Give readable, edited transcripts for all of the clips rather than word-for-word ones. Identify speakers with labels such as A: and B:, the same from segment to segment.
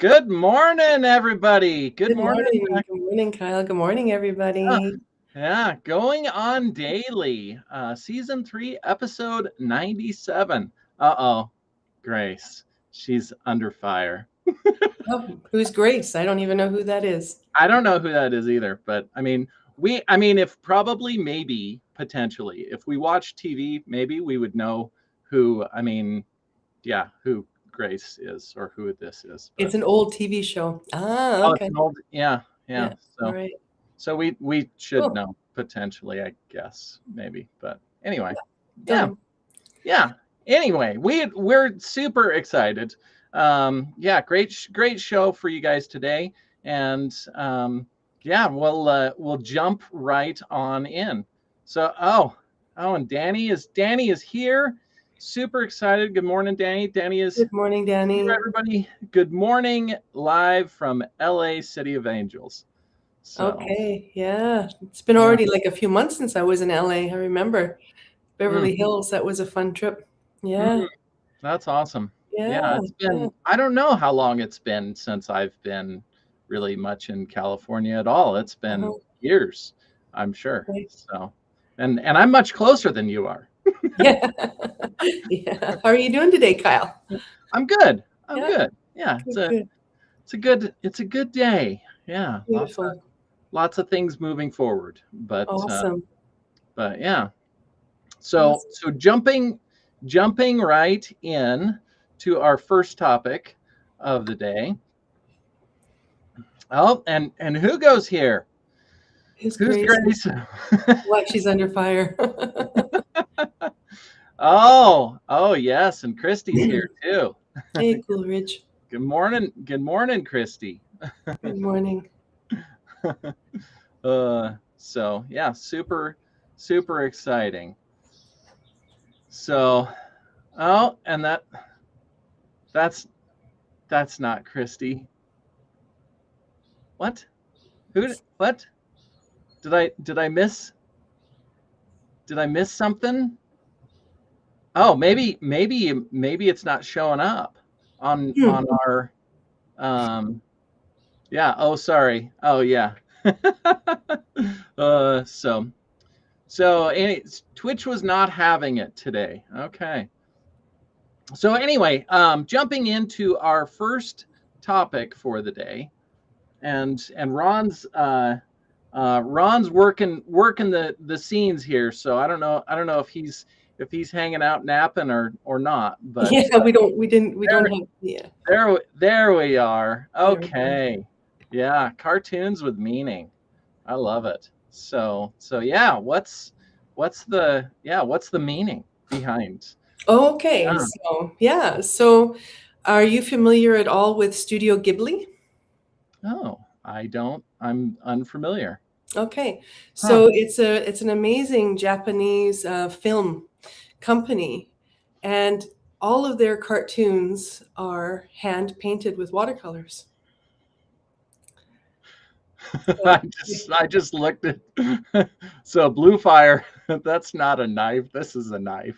A: Good morning, everybody. Good
B: Good
A: morning.
B: morning. Good morning, Kyle. Good morning, everybody.
A: Yeah, going on daily, season 3, episode 97. Uh-oh, Grace. She's under fire.
B: Oh, who's Grace? I don't even know who that is.
A: I don't know who that is either, but if probably, maybe, potentially, if we watch TV, maybe we would know who, who Grace is or who this is. But
B: It's an old TV show. Ah,
A: oh, it's
B: okay.
A: an old, yeah.
B: Yeah. All
A: So.
B: right.
A: So we should
B: Cool.
A: know potentially, I guess, maybe. But anyway,
B: Don't
A: yeah,
B: know.
A: yeah. Anyway, we're super excited. Great show for you guys today, and we'll jump right on in. So and Danny is here. Super excited. Good morning, Danny. Danny is
B: Good morning, Danny.
A: here, everybody. Good morning, live from LA, City of Angels. So.
B: Okay. Yeah. It's been already like a few months since I was in LA. I remember Beverly Hills. That was a fun trip. Yeah.
A: That's awesome. Yeah,
B: Yeah.
A: it's been, I don't know how long it's been since I've been really much in California at all. It's been years, I'm sure.
B: Right.
A: So, and I'm much closer than you are.
B: Yeah. Yeah. How are you doing today, Kyle?
A: I'm good. I'm
B: Yeah.
A: good. Yeah,
B: Good.
A: it's a good day. Yeah,
B: Beautiful.
A: lots of things moving forward. But
B: Awesome.
A: yeah. So jumping right in to our first topic of the day. Oh, and who goes here?
B: Who's
A: Grace?
B: What? She's under fire.
A: Oh yes, and Christy's here too.
B: Hey, Coolridge.
A: Good morning, Christy.
B: Good morning.
A: So yeah, super exciting. So, and that's not Christy. What? What? Did I miss something? Oh, maybe it's not showing up on our yeah, oh sorry. Oh yeah. Twitch was not having it today. Okay. So anyway, jumping into our first topic for the day, and Ron's working the scenes here. So I don't know if he's hanging out napping or not. But
B: yeah, we don't have
A: there we are. Okay. Yeah, cartoons with meaning. I love it. So yeah, what's the meaning behind?
B: Okay, so are you familiar at all with Studio Ghibli?
A: Oh, I'm unfamiliar.
B: Okay, so it's an amazing Japanese film company, and all of their cartoons are hand painted with watercolors.
A: I just looked at so blue fire. That's not a knife. This is a knife.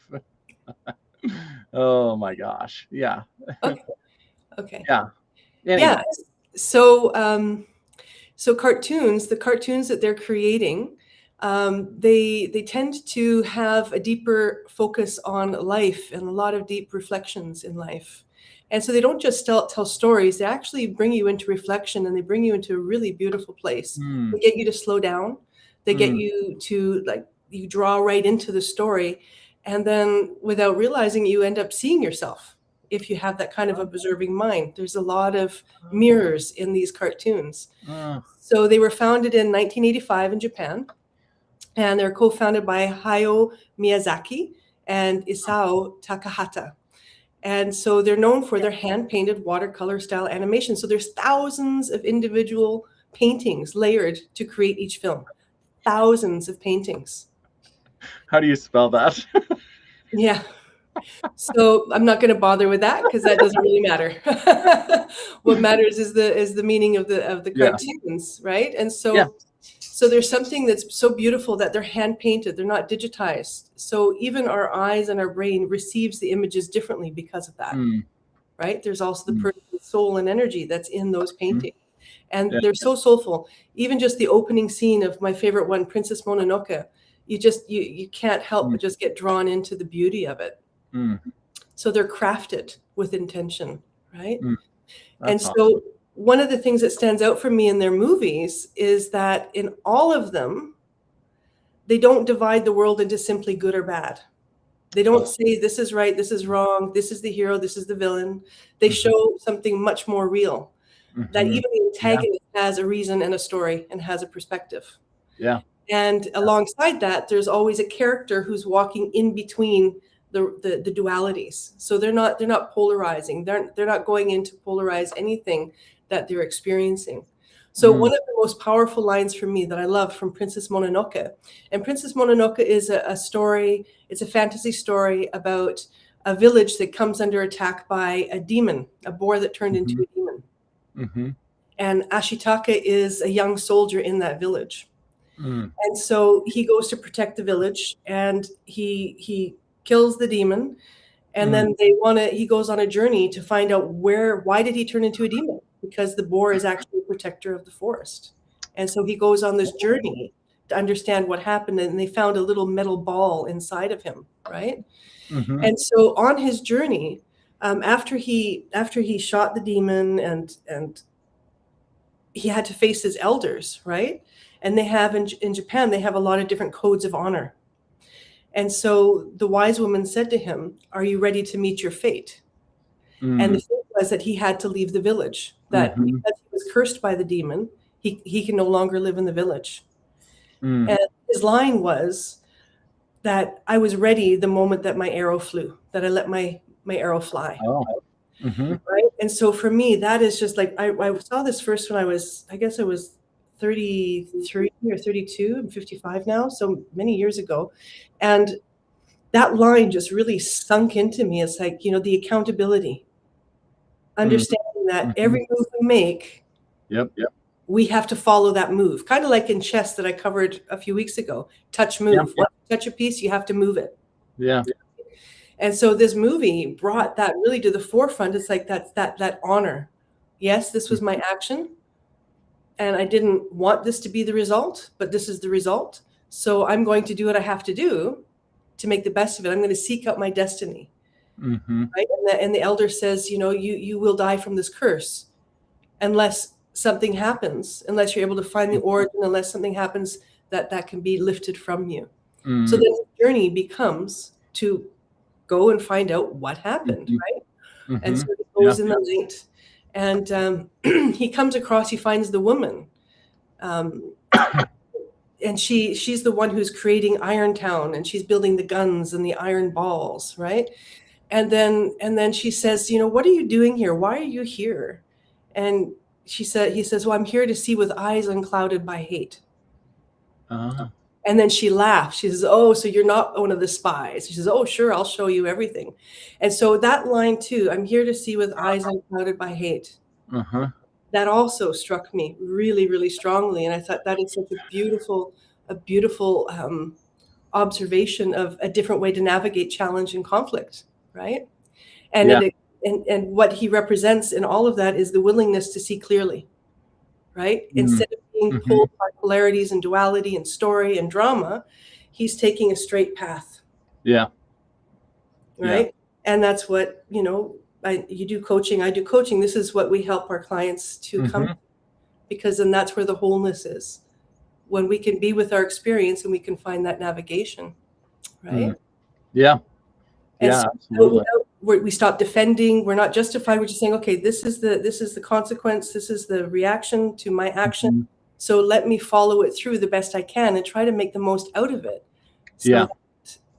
A: Oh my gosh. Yeah.
B: Okay.
A: Yeah. Anyway.
B: Yeah. So cartoons, the cartoons that they're creating, they tend to have a deeper focus on life and a lot of deep reflections in life. And so they don't just tell stories, they actually bring you into reflection, and they bring you into a really beautiful place. They get you to slow down. They get you to, like, you draw right into the story. And then without realizing, you end up seeing yourself. If you have that kind of observing mind, there's a lot of mirrors in these cartoons. So they were founded in 1985 in Japan, and they're co-founded by Hayao Miyazaki and Isao Takahata. And so they're known for their hand-painted watercolor style animation. So there's thousands of individual paintings layered to create each film. Thousands of paintings.
A: How do you spell that?
B: Yeah. So I'm not going to bother with that because that doesn't really matter. What matters is the meaning of the cartoons, right? And so there's something that's so beautiful that they're hand painted. They're not digitized. So even our eyes and our brain receives the images differently because of that. right? There's also the person's soul and energy that's in those paintings. And
A: Yeah.
B: they're so soulful. Even just the opening scene of my favorite one, Princess Mononoke, you can't help but just get drawn into the beauty of it. So they're crafted with intention, right? And
A: That's
B: so
A: awesome.
B: one of the things that stands out for me in their movies is that in all of them, they don't divide the world into simply good or bad. They don't say this is right, this is wrong, this is the hero, this is the villain. They show something much more real, that even the antagonist has a reason and a story and has a perspective.
A: Yeah.
B: And alongside that, there's always a character who's walking in between the dualities. So they're not polarizing. They're not going in to polarize anything that they're experiencing. So one of the most powerful lines for me that I love from Princess Mononoke, and Princess Mononoke is a story, it's a fantasy story about a village that comes under attack by a demon, a boar that turned into a demon. And Ashitaka is a young soldier in that village. And so he goes to protect the village, and he kills the demon. And then he goes on a journey to find out why did he turn into a demon? Because the boar is actually a protector of the forest. And so he goes on this journey to understand what happened. And they found a little metal ball inside of him, right? And so on his journey, after he shot the demon and he had to face his elders, right? And they have in Japan, they have a lot of different codes of honor. And so the wise woman said to him, "Are you ready to meet your fate?" And the fate was that he had to leave the village, that because he was cursed by the demon, he can no longer live in the village. And his line was that I was ready the moment that my arrow flew, that I let my arrow fly. Right. And so for me, that is just like, I saw this first when I was 33 or 32. I'm 55 now, so many years ago. And that line just really sunk into me. It's like, the accountability, understanding that every move we make, we have to follow that move. Kind of like in chess that I covered a few weeks ago, touch move. Once you touch a piece, you have to move it. And so this movie brought that really to the forefront. It's like that honor. Yes, this was my action, and I didn't want this to be the result, but this is the result. So I'm going to do what I have to do to make the best of it. I'm going to seek out my destiny. Right? And the elder says, you will die from this curse unless something happens, unless you're able to find the origin, unless something happens that can be lifted from you. So the journey becomes to go and find out what happened, right? And so he goes in the night, and he finds the woman, and she's the one who's creating Irontown, and she's building the guns and the iron balls, right? And then she says, what are you doing here? Why are you here? And he says, well, I'm here to see with eyes unclouded by hate. And then she laughs. She says, oh, so you're not one of the spies. She says, oh, sure, I'll show you everything. And so that line too, I'm here to see with eyes unclouded by hate. That also struck me really, really strongly. And I thought that is such a beautiful observation of a different way to navigate challenge and conflict, right? And what he represents in all of that is the willingness to see clearly, right? Instead of being pulled by polarities and duality and story and drama, he's taking a straight path. Right. And that's what, you do coaching, I do coaching. This is what we help our clients to come to, because then that's where the wholeness is. When we can be with our experience and we can find that navigation. Right.
A: Absolutely.
B: We stop defending. We're not justified. We're just saying, okay, this is the consequence. This is the reaction to my action. So let me follow it through the best I can and try to make the most out of it. So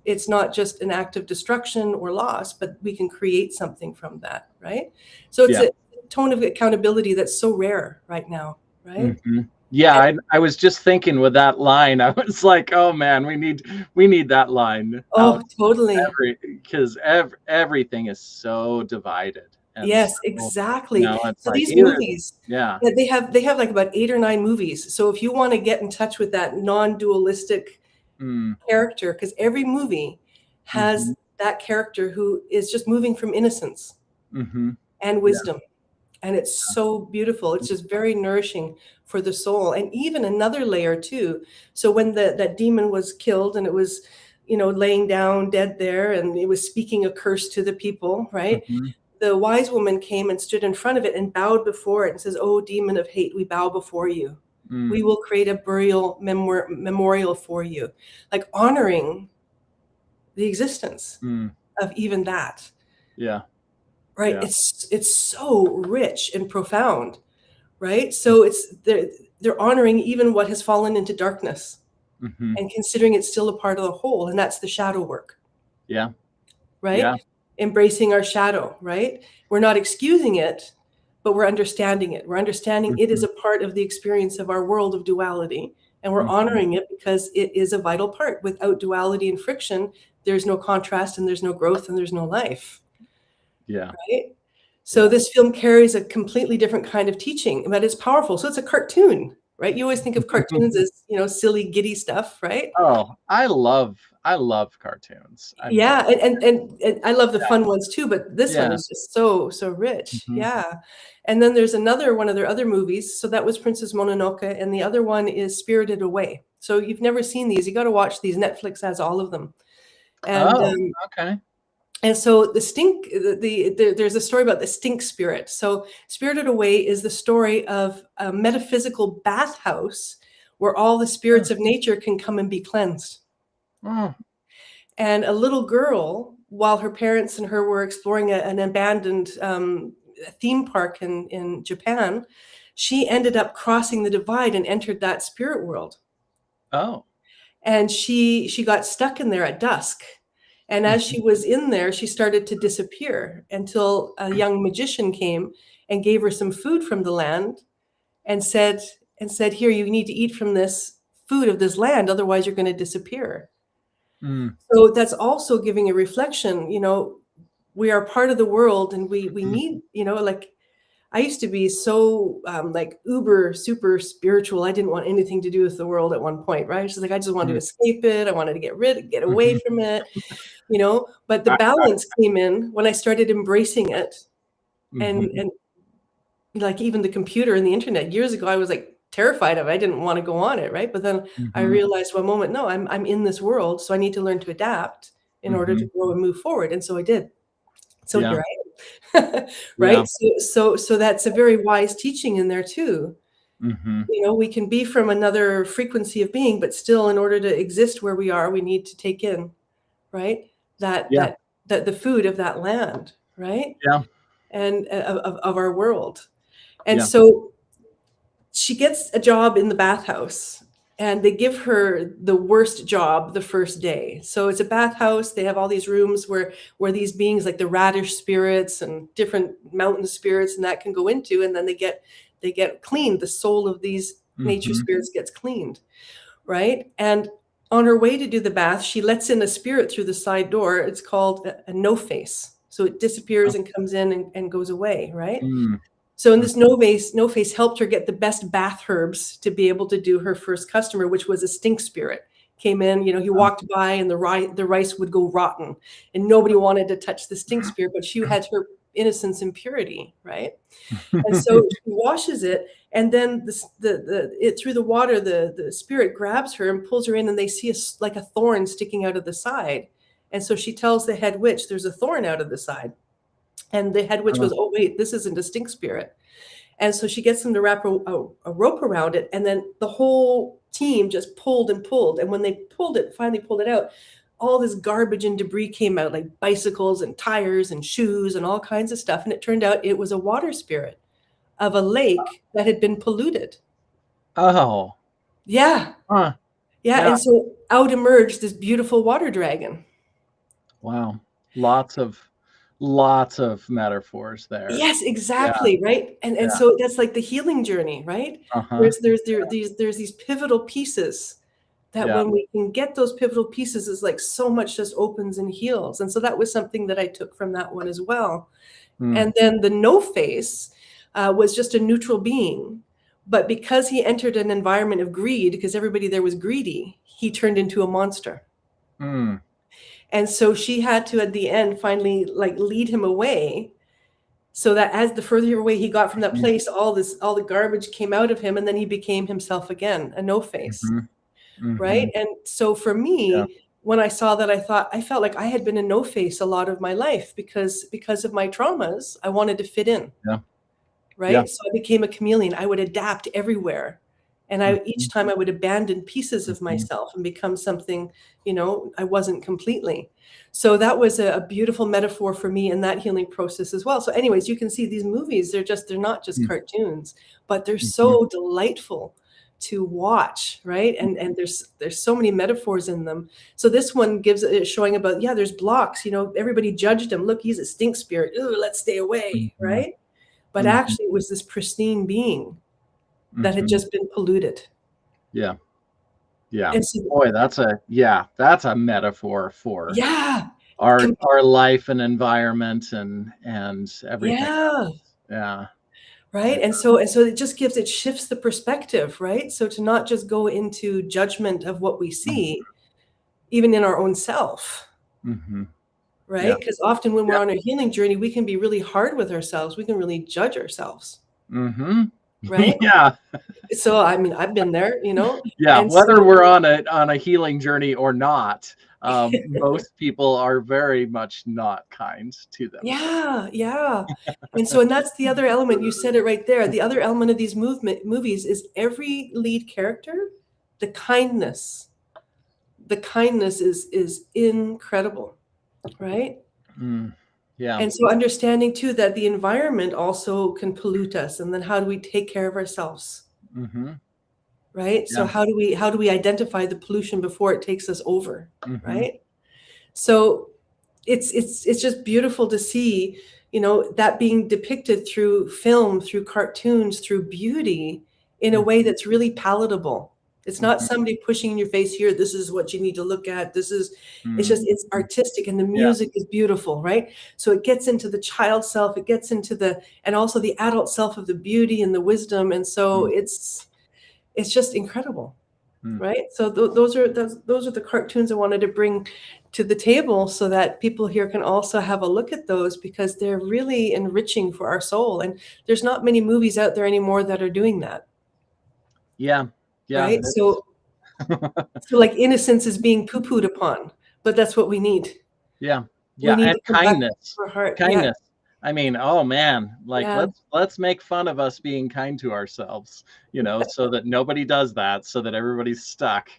B: it's not just an act of destruction or loss, but we can create something from that, right? So it's a tone of accountability that's so rare right now, right?
A: I was just thinking with that line, I was like, oh man, we need that line.
B: Oh, totally.
A: Because everything is so divided.
B: Yes, exactly. So
A: like
B: these movies, they have like about 8 or 9 movies. So if you want to get in touch with that non-dualistic character, because every movie has that character who is just moving from innocence. and
A: Yeah.
B: wisdom. And it's so beautiful. It's just very nourishing for the soul. And even another layer too. So when that demon was killed and it was, laying down dead there and it was speaking a curse to the people, right?
A: Mm-hmm.
B: The wise woman came and stood in front of it and bowed before it and says, "Oh, demon of hate, we bow before you.
A: Mm.
B: We will create a burial memorial for you," like honoring the existence
A: Mm.
B: of even that.
A: Yeah.
B: Right?
A: Yeah.
B: It's so rich and profound, right? So it's they're honoring even what has fallen into darkness
A: Mm-hmm.
B: and considering it's still a part of the whole, and that's the shadow work,
A: Yeah.
B: right?
A: Yeah.
B: Embracing our shadow, right? We're not excusing it, but we're understanding it. We're understanding it is
A: Mm-hmm.
B: a part of the experience of our world of duality, and we're
A: Mm-hmm.
B: honoring it because it is a vital part. Without duality and friction, there's no contrast and there's no growth and there's no life.
A: Yeah.
B: Right? So
A: Yeah.
B: this film carries a completely different kind of teaching, but it's powerful. So it's a cartoon, right? You always think of cartoons as, silly, giddy stuff, right?
A: Oh, I love cartoons. I mean,
B: Yeah, and I love the fun ones too, but this one
A: yeah.
B: is just so rich.
A: Mm-hmm.
B: Yeah. And then there's another one of their other movies. So that was Princess Mononoke, and the other one is Spirited Away. So you've never seen these. You got to watch these. Netflix has all of them. And
A: Oh, okay.
B: And so there's a story about the stink spirit. So Spirited Away is the story of a metaphysical bathhouse where all the spirits of nature can come and be cleansed.
A: Oh.
B: And a little girl, while her parents and her were exploring an abandoned theme park in Japan, she ended up crossing the divide and entered that spirit world.
A: Oh.
B: And she got stuck in there at dusk. And as she was in there, she started to disappear until a young magician came and gave her some food from the land and said, "Here, you need to eat from this food of this land, otherwise you're going to disappear."
A: Mm.
B: So that's also giving a reflection, we are part of the world and we need, like I used to be so like uber super spiritual. I didn't want anything to do with the world at one point, right? She's like, I just wanted to escape it. I wanted to get away from it, but the balance came in when I started embracing it. And like even the computer and the internet years ago, I was like terrified of it. I didn't want to go on it, right? But then I realized one moment, no, I'm in this world, so I need to learn to adapt in order to grow and move forward. And so I did. So
A: Yeah.
B: here I am. Right? So that's a very wise teaching in there too. We can be from another frequency of being, but still in order to exist where we are, we need to take in, right? That the food of that land, right?
A: Yeah.
B: And of our world. And so she gets a job in the bathhouse and they give her the worst job the first day. So it's a bathhouse. They have all these rooms where these beings like the radish spirits and different mountain spirits and that can go into, and then they get cleaned. The soul of these nature spirits gets cleaned, right? And on her way to do the bath, she lets in a spirit through the side door. It's called a no face. So it disappears and comes in and goes away, right? So in this no face helped her get the best bath herbs to be able to do her first customer, which was a stink spirit. Came in, he walked by and the rice would go rotten and nobody wanted to touch the stink spirit, but she had her innocence and purity, right? And so she washes it, and then it through the water, the spirit grabs her and pulls her in, and they see like a thorn sticking out of the side. And so she tells the head witch, "There's a thorn out of the side." And the head witch goes, "Oh, wait, this isn't a stink spirit." And so she gets them to wrap a rope around it. And then the whole team just pulled and pulled. And when they finally pulled it out, all this garbage and debris came out, like bicycles and tires and shoes and all kinds of stuff. And it turned out it was a water spirit of a lake that had been polluted.
A: Oh.
B: Yeah.
A: Huh.
B: Yeah. And so out emerged this beautiful water dragon.
A: Wow. Lots of metaphors there.
B: Yes, exactly. Yeah. Right. And so that's like the healing journey, right? There's these pivotal pieces that when we can get those pivotal pieces, is like so much just opens and heals. And so that was something that I took from that one as well. And then the no face was just a neutral being. But because he entered an environment of greed, because everybody there was greedy, he turned into a monster. And so she had to, at the end, finally like lead him away So that as the further away he got from that
A: Mhm.
B: place, all the garbage came out of him, and then he became himself again, a no face,
A: Mhm.
B: right?
A: Mhm.
B: And so for
A: Yeah.
B: me, when I saw that, I felt like I had been a no face a lot of my life because of my traumas. I wanted to fit in,
A: Yeah. Yeah.
B: right? So I became a chameleon. I would adapt everywhere. And each
A: Mhm.
B: time I would abandon pieces of
A: Mhm.
B: myself and become something, I wasn't completely. So that was a beautiful metaphor for me in that healing process as well. So anyways, you can see these movies, they're not just cartoons, but they're
A: Mhm.
B: so delightful to watch, right? And there's so many metaphors in them. So this one is showing about, yeah, there's blocks, everybody judged him. Look, he's a stink spirit. Ooh, let's stay away,
A: Mhm.
B: right? But
A: Mhm.
B: actually, it was this pristine being that had
A: Mhm.
B: just been polluted.
A: Yeah. Yeah.
B: And so,
A: Boy, that's a metaphor for
B: yeah, com-
A: our life and environment and everything
B: yeah,
A: else. Yeah.
B: right.
A: Yeah.
B: And so it shifts the perspective, right? So to not just go into judgment of what we see, even in our own self,
A: Mhm. Yeah.
B: right? Because often when we're
A: Yeah.
B: on a healing journey, we can be really hard with ourselves. We can really judge ourselves,
A: Mhm.
B: right?
A: Yeah.
B: So I mean, I've been there,
A: Yeah.
B: and
A: Whether
B: so
A: we're on a healing journey or not, most people are very much not kind to themselves.
B: yeah, yeah. And that's the other element. You said it right there. The other element of these movies is every lead character, the kindness. The kindness is incredible, right?
A: Mm. Yeah.
B: And so understanding too that the environment also can pollute us, and then how do we take care of ourselves,
A: Mhm.
B: right? So
A: Yeah.
B: how do we identify the pollution before it takes us over,
A: Mhm.
B: right? So it's just beautiful to see, that being depicted through film, through cartoons, through beauty in a
A: Mhm.
B: way that's really palatable. It's not
A: Mhm.
B: somebody pushing in your face here, this is what you need to look at. It's
A: Mhm.
B: artistic, and the
A: Yeah.
B: music is beautiful, right? So it gets into the child self, it gets into and also the adult self of the beauty and the wisdom. And so
A: Mm.
B: it's just incredible.
A: Mm.
B: Right? So those are the cartoons I wanted to bring to the table so that people here can also have a look at those, because they're really enriching for our soul. And there's not many movies out there anymore that are doing that,
A: Yeah. Yeah.
B: right? So like innocence is being poo-pooed upon, but that's what we need.
A: Yeah.
B: We
A: Yeah,
B: need
A: and
B: to come back
A: kindness.
B: to our heart. Yeah,
A: Kindness. I mean, oh man, like
B: yeah.
A: let's make fun of us being kind to ourselves, so that nobody does that, so that everybody's stuck.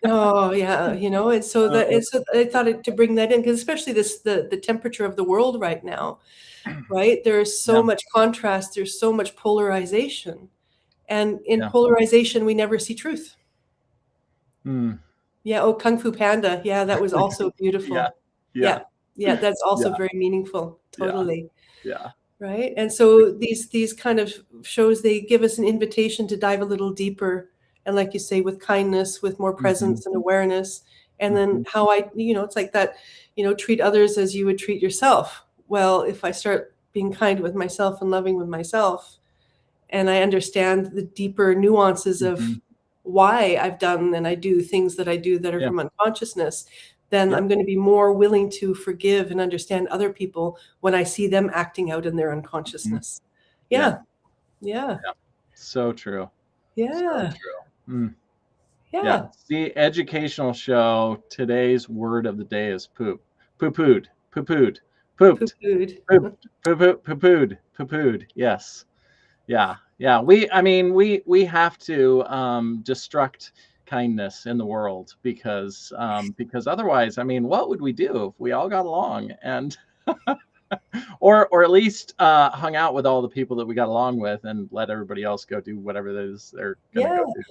B: Oh yeah, and so that
A: Uh,
B: it's so I thought to bring that in, because especially the temperature of the world right now, right? There's so
A: yeah,
B: much contrast, there's so much polarization. And in
A: yeah.
B: polarization, we never see truth.
A: Mm.
B: Yeah, oh, Kung Fu Panda. Yeah, that was also
A: Yeah.
B: beautiful.
A: Yeah.
B: Yeah. Yeah, that's also
A: Yeah.
B: very meaningful.
A: Yeah.
B: Totally.
A: Yeah.
B: Right? And so these kind of shows, they give us an invitation to dive a little deeper, and like you say, with kindness, with more
A: Mhm.
B: presence and awareness. And then
A: Mhm.
B: how it's like that, treat others as you would treat yourself. Well, if I start being kind with myself and loving with myself, and I understand the deeper nuances of
A: Mhm.
B: why I've done and I do things that I do that are
A: Yeah.
B: from unconsciousness, then
A: Yep.
B: I'm going to be more willing to forgive and understand other people when I see them acting out in their
A: Mhm.
B: unconsciousness.
A: Yeah.
B: Yeah. Yeah.
A: Yeah. So true. So
B: Yeah.
A: true. Mm. Yeah.
B: Yeah.
A: The educational show, today's word of the day is poop. Poo-pooed. Poo-pooed.
B: Poo
A: Pooped.
B: pooed.
A: Pooped. Poo-poo. Poo-pooed. Poo-pooed. Yes. Yeah. Yeah. We have to destruct kindness in the world because otherwise, I mean, what would we do if we all got along and or at least hung out with all the people that we got along with and let everybody else go do whatever it is they're gonna
B: Yeah.
A: go do.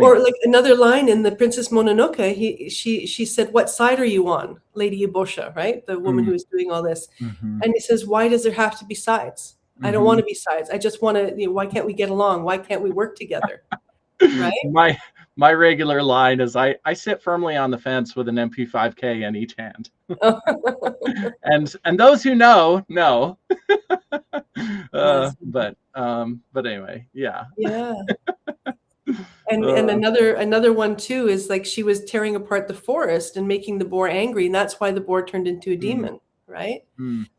B: Or
A: Anyway.
B: like another line in the Princess Mononoke, she said, "What side are you on, Lady Ebosha?" Right, the woman
A: Mm,
B: who was doing all this,
A: mhm,
B: and he says, "Why does there have to be sides? I don't want
A: mhm.
B: to be sides. I just want to. Why can't we get along? Why can't we work together?" Right?
A: My regular line is I sit firmly on the fence with an MP5K in each hand. And those who know.
B: Awesome.
A: But anyway, yeah.
B: Yeah. And
A: Uh,
B: another one too is like she was tearing apart the forest and making the boar angry, and that's why the boar turned into a
A: mm,
B: demon, right?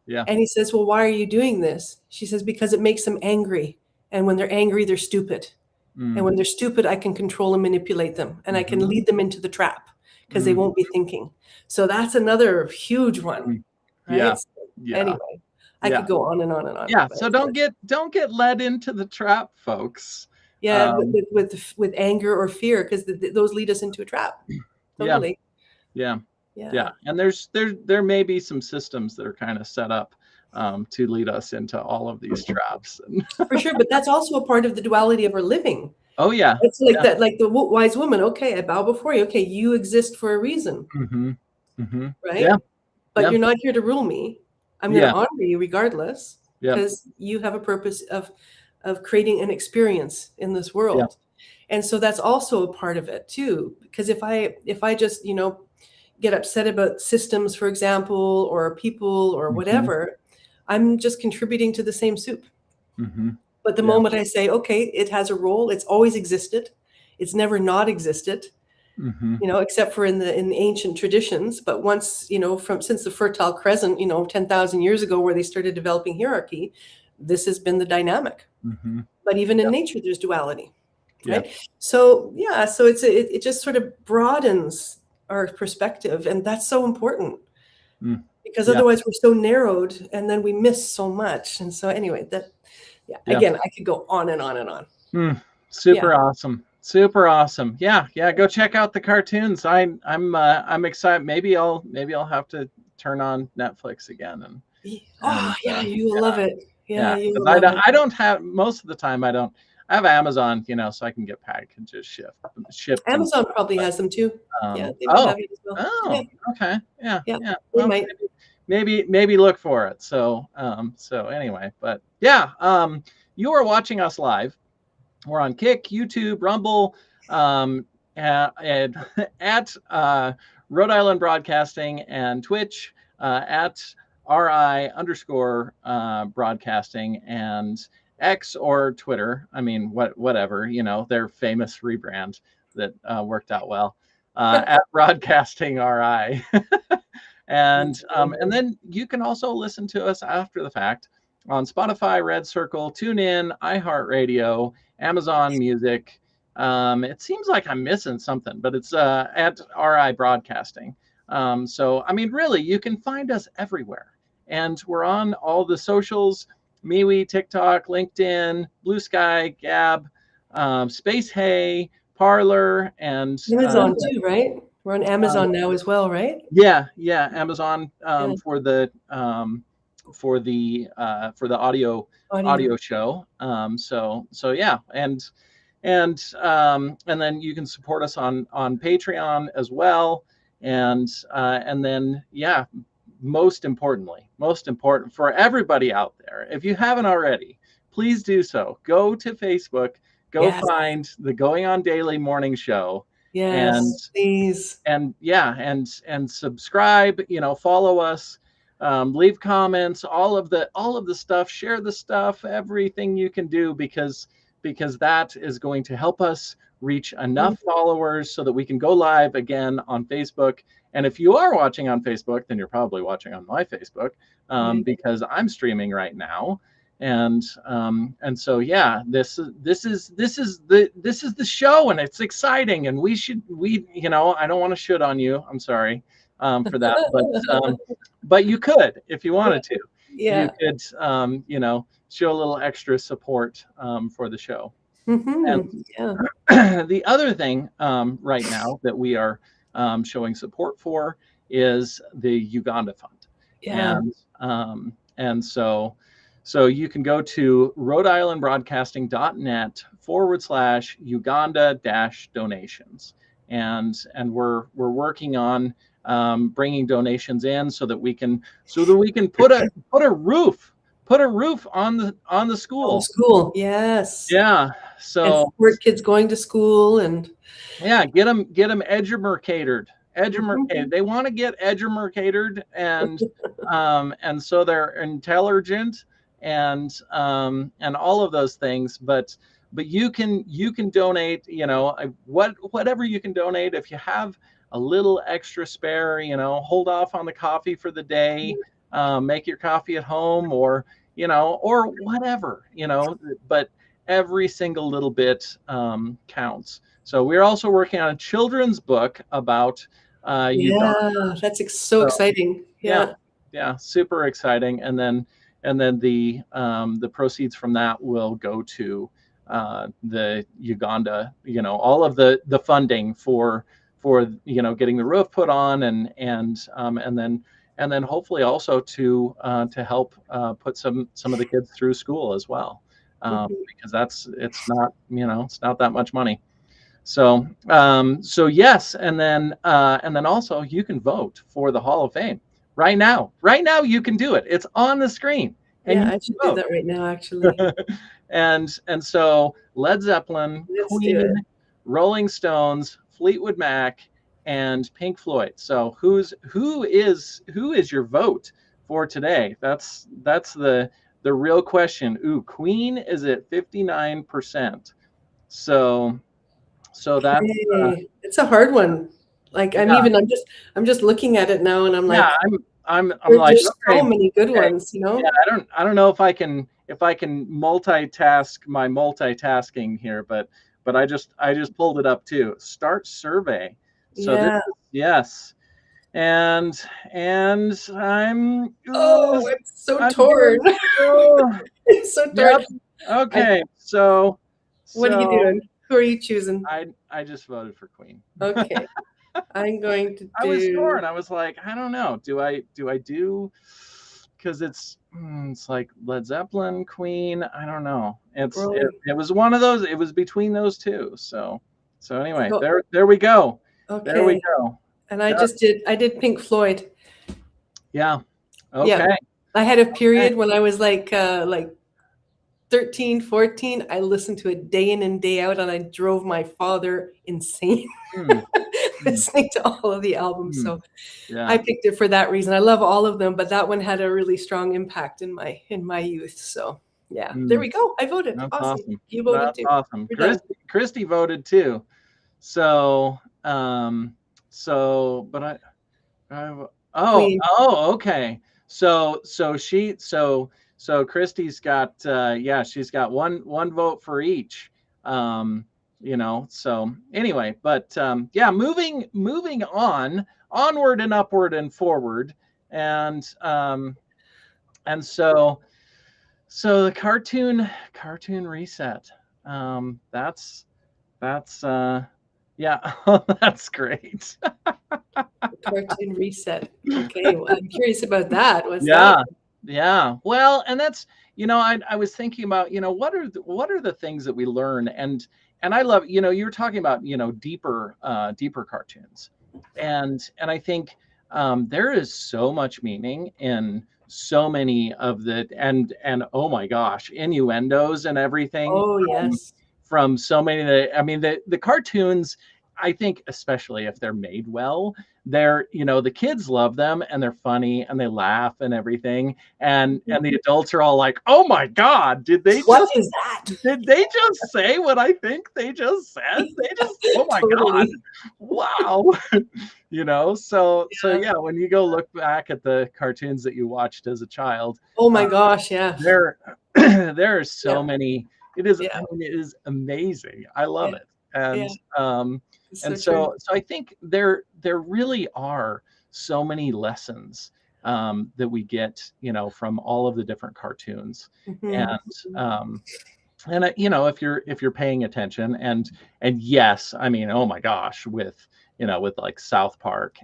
A: Yeah.
B: And he says, well, why are you doing this? She says, because it makes them angry. And when they're angry, they're stupid. And when they're stupid, I can control and manipulate them, and I can lead them into the trap because they won't be thinking. So that's another huge one, right?
A: Yeah.
B: So
A: Yeah.
B: anyway, I
A: Yeah.
B: could go on and on and on.
A: Yeah.
B: but
A: So don't get led into the trap, folks.
B: yeah, with anger or fear, because those lead us into a trap. Totally.
A: Yeah. And there may be some systems that are kind of set up to lead us into all of these traps.
B: For sure, but that's also a part of the duality of our living.
A: Oh yeah.
B: It's like that, like the wise woman. Okay, I bow before you. Okay, you exist for a reason, right?
A: Yeah.
B: But you're not here to rule me. I'm going to honor you regardless, because you have a purpose of creating an experience in this world. And so that's also a part of it too. Because if I just, get upset about systems, for example, or people or whatever, I'm just contributing to the same soup. But the moment I say, okay, it has a role, it's always existed. It's never not existed. Except for in the ancient traditions. But once, since the Fertile Crescent, 10,000 years ago, where they started developing hierarchy, this has been the dynamic. But even in nature, there's duality, right? So it just sort of broadens our perspective, and that's so important, because otherwise we're so narrowed, and then we miss so much. And so anyway, again, I could go on and on and on.
A: Super awesome. Yeah. Go check out the cartoons. I'm excited. Maybe I'll have to turn on Netflix again and.
B: You will love it. Yeah,
A: I don't have, most of the time. I have Amazon, so I can get packages shipped.
B: Amazon probably has them too. They might have it as well.
A: Okay. Yeah.
B: Well,
A: maybe look for it. So anyway, but you are watching us live. We're on Kick, YouTube, Rumble, and at Rhode Island Broadcasting, and Twitch at RI_broadcasting, and X or Twitter. I mean, whatever, their famous rebrand that worked out well, at Broadcasting RI. And then you can also listen to us after the fact on Spotify, Red Circle, TuneIn, iHeartRadio, Amazon Music. It seems like I'm missing something, but it's at RI Broadcasting. So, I mean, really, you can find us everywhere. And we're on all the socials: MeWe, TikTok, LinkedIn, Blue Sky, Gab, Space Hay, Parler, and
B: Amazon too, right? We're on Amazon now as well, right?
A: Yeah, Amazon for the audio show. So yeah, and then you can support us on Patreon as well, and then most important for everybody out there, if you haven't already, please do so. Go to Facebook, find the Going On Daily Morning Show.
B: Yes, please.
A: And subscribe, follow us, leave comments, all of the stuff, share the stuff, everything you can do, because that is going to help us reach enough followers so that we can go live again on Facebook. And if you are watching on Facebook, then you're probably watching on my Facebook, because I'm streaming right now. And so this is the show, and it's exciting, and I don't want to shit on you. I'm sorry for that, but you could, if you wanted to. You could show a little extra support for the show. And the other thing right now that we are showing support for is the Uganda Fund. And so you can go to rhodeislandbroadcasting.net/Uganda-donations. And we're working on bringing donations in so that we can put a roof on the school.
B: Yes.
A: Yeah. So
B: and support kids going to school, and
A: get them edumercated. They want to get edumercated, and so they're intelligent, and all of those things. But you can donate, whatever you can donate. If you have a little extra spare, hold off on the coffee for the day. make your coffee at home, or or whatever, but every single little bit counts. So we're also working on a children's book about Uganda.
B: Yeah, that's so
A: So,
B: exciting.
A: yeah,
B: Yeah.
A: yeah, super exciting. And then the proceeds from that will go to the Uganda, all of the funding for getting the roof put on, and then hopefully also to help put some of the kids through school as well,
B: Mhm.
A: because it's not that much money. So yes, and then also you can vote for the Hall of Fame right now. Right now you can do it. It's on the screen, and
B: Yeah,
A: you
B: I
A: can
B: should do that right now, actually.
A: vote. And so Led Zeppelin,
B: Let's do
A: Queen,
B: it.
A: Rolling Stones, Fleetwood Mac, and Pink Floyd. So who is your vote for today? That's the real question. Ooh, Queen is at 59%. So that's
B: Hey, it's a hard one. Like
A: yeah,
B: I'm just looking at it now and I'm
A: yeah.
B: like,
A: I'm like,
B: there's
A: okay,
B: so many good
A: okay.
B: ones,
A: Yeah, I don't know if I can multitask my multitasking here, but I just pulled it up too. Start survey. So this
B: Yeah.
A: is yes. And I'm
B: Oh, it's so
A: I'm
B: torn.
A: doing oh,
B: It's so torn.
A: yep.
B: I,
A: Okay. So
B: what are you
A: so
B: doing? Who are you choosing?
A: I just voted for Queen.
B: Okay. I'm going to
A: I was
B: do
A: torn. I was like, I don't know. Do because it's like Led Zeppelin, Queen. I don't know.
B: rolling.
A: It was one of those. It was between those two. So anyway,
B: So,
A: there we go. There we
B: okay.
A: go.
B: And
A: Yep.
B: I did Pink Floyd.
A: Yeah.
B: Yeah.
A: Okay.
B: I had a
A: Okay.
B: period when I was like 13, 14. I listened to it day in and day out, and I drove my father insane
A: Hmm, hmm,
B: listening to all of the albums.
A: hmm.
B: So I
A: Yeah.
B: picked it for that reason. I love all of them, but that one had a really strong impact in my youth. So yeah, there
A: Hmm.
B: we go. I voted.
A: That's
B: Awesome.
A: awesome.
B: You voted
A: That's
B: too.
A: awesome.
B: We're done.
A: Christy voted too. So but I
B: Queen.
A: okay. So Christy's got yeah, she's got one vote for each. So anyway, but yeah, moving onward and upward and forward. And so the cartoon reset. That's yeah, that's great.
B: Cartoon reset. Okay, well, I'm curious about that. What's that?
A: Yeah, yeah. Well, and that's I was thinking about what are the things that we learn, and I love you were talking about deeper cartoons, and I think there is so much meaning in so many of the and oh my gosh, innuendos and everything
B: Oh yes.
A: from so many of the cartoons. I think especially if they're made well, the kids love them and they're funny and they laugh and everything, and the adults are all like, oh my god, did they
B: What
A: just
B: is that?
A: say what I think they just said? They just, oh my god,
B: Totally.
A: wow. So
B: Yeah.
A: yeah, when you go look back at the cartoons that you watched as a child,
B: Oh
A: uh,
B: my gosh, yeah.
A: there there are
B: Yeah.
A: so many. It is,
B: Yeah.
A: I mean, it is amazing. I love
B: Yeah.
A: it.
B: Yeah.
A: and um
B: It's
A: and
B: so true.
A: so I think there really are so many lessons that we get from all of the different cartoons. and
B: Mhm.
A: um if you're paying attention, and yes, I mean, oh my gosh, with like South Park